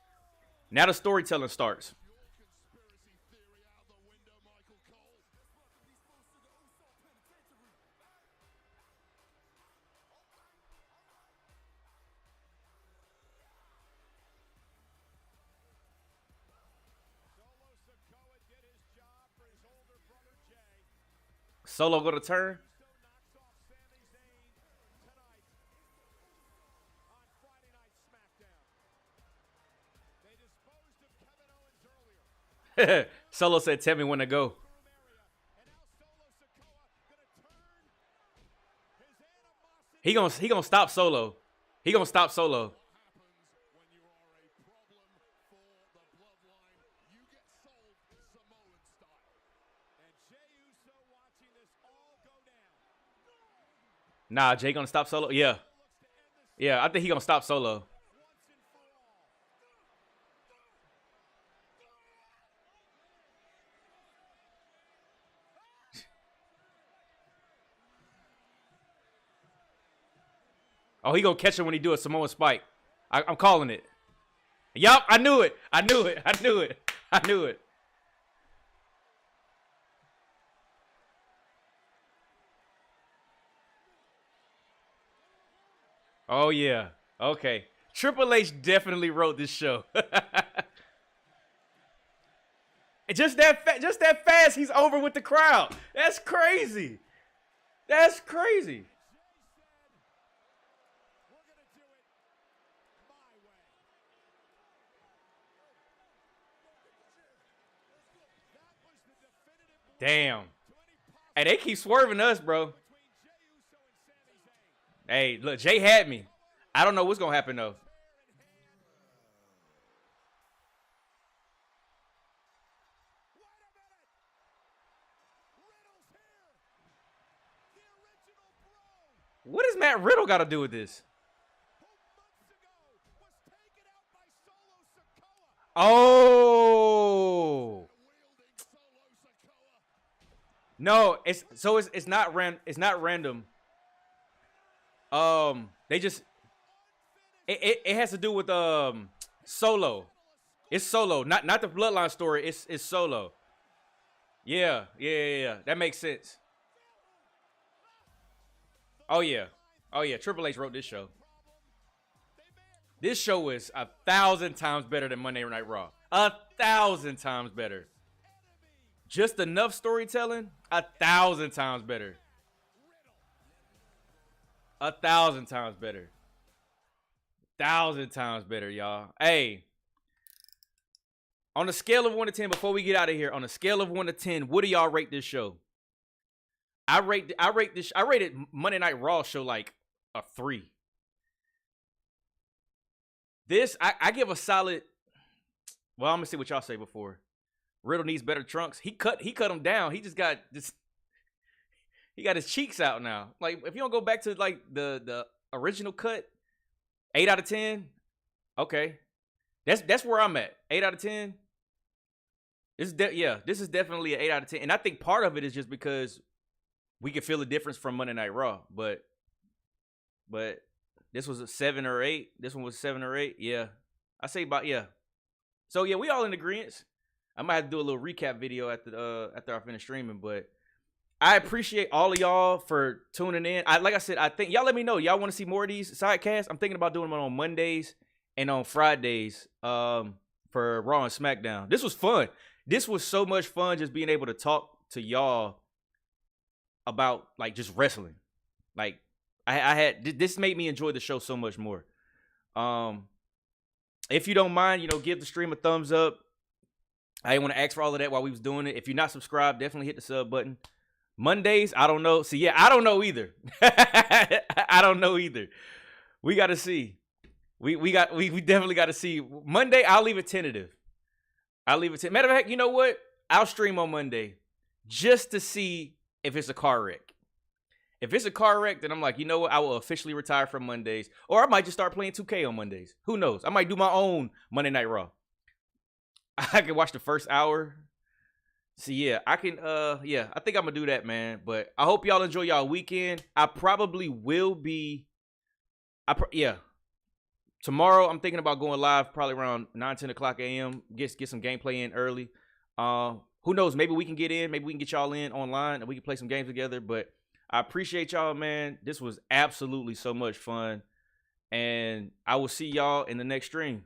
Now the storytelling starts. Solo go to turn. Solo said, "Tell me when to go." He gonna stop Solo. He gonna stop Solo. Nah, Jay gonna stop Solo? Yeah. Yeah, I think he gonna stop Solo. Oh, he gonna catch him when he do a Samoan spike. I'm calling it. Yup, I knew it. I knew it. Oh, yeah. Okay. Triple H definitely wrote this show. just that fast, he's over with the crowd. That's crazy. Damn. Hey, they keep swerving us, bro. Hey, look, Jay had me. I don't know what's going to happen, though. What does Matt Riddle got to do with this? Oh. No, it's not random. They just it has to do with Solo. It's Solo, not the bloodline story. It's Solo. Yeah. That makes sense. Oh yeah. Triple H wrote this show. This show is 1,000 times better than Monday Night Raw. 1,000 times better. Just enough storytelling. 1,000 times better. 1,000 times better. 1,000 times better, y'all. Hey, on a scale of 1 to 10, before we get out of here, on a scale of 1 to 10, what do y'all rate this show? I rated Monday Night Raw show like a 3. This I give a solid. Well, I'm gonna see what y'all say before. Riddle needs better trunks. He cut him down. He just got this. He got his cheeks out now. Like if you don't go back to like the original cut, 8 out of 10. Okay, that's where I'm at. 8 out of 10. This is definitely an 8 out of 10. And I think part of it is just because we can feel the difference from Monday Night Raw, but this was a 7 or 8. This one was 7 or 8. Yeah, I say about So yeah, we all in agreement. I might have to do a little recap video after I finish streaming, but I appreciate all of y'all for tuning in. Like I said, I think y'all let me know. Y'all want to see more of these sidecasts? I'm thinking about doing them on Mondays and on Fridays for Raw and SmackDown. This was fun. This was so much fun just being able to talk to y'all about like just wrestling. Like I had this made me enjoy the show so much more. If you don't mind, give the stream a thumbs up. I didn't want to ask for all of that while we was doing it. If you're not subscribed, definitely hit the sub button. Mondays, I don't know. See, yeah, I don't know either. I don't know either. We got to see. We definitely got to see. Monday, I'll leave it tentative. Matter of fact, you know what? I'll stream on Monday just to see if it's a car wreck. If it's a car wreck, then I'm like, you know what? I will officially retire from Mondays. Or I might just start playing 2K on Mondays. Who knows? I might do my own Monday Night Raw. I can watch the first hour. See, yeah, I can, I think I'm going to do that, man. But I hope y'all enjoy y'all weekend. I probably will be, tomorrow, I'm thinking about going live probably around 9, 10 o'clock a.m. Get some gameplay in early. Who knows? Maybe we can get in. Maybe we can get y'all in online and we can play some games together. But I appreciate y'all, man. This was absolutely so much fun. And I will see y'all in the next stream.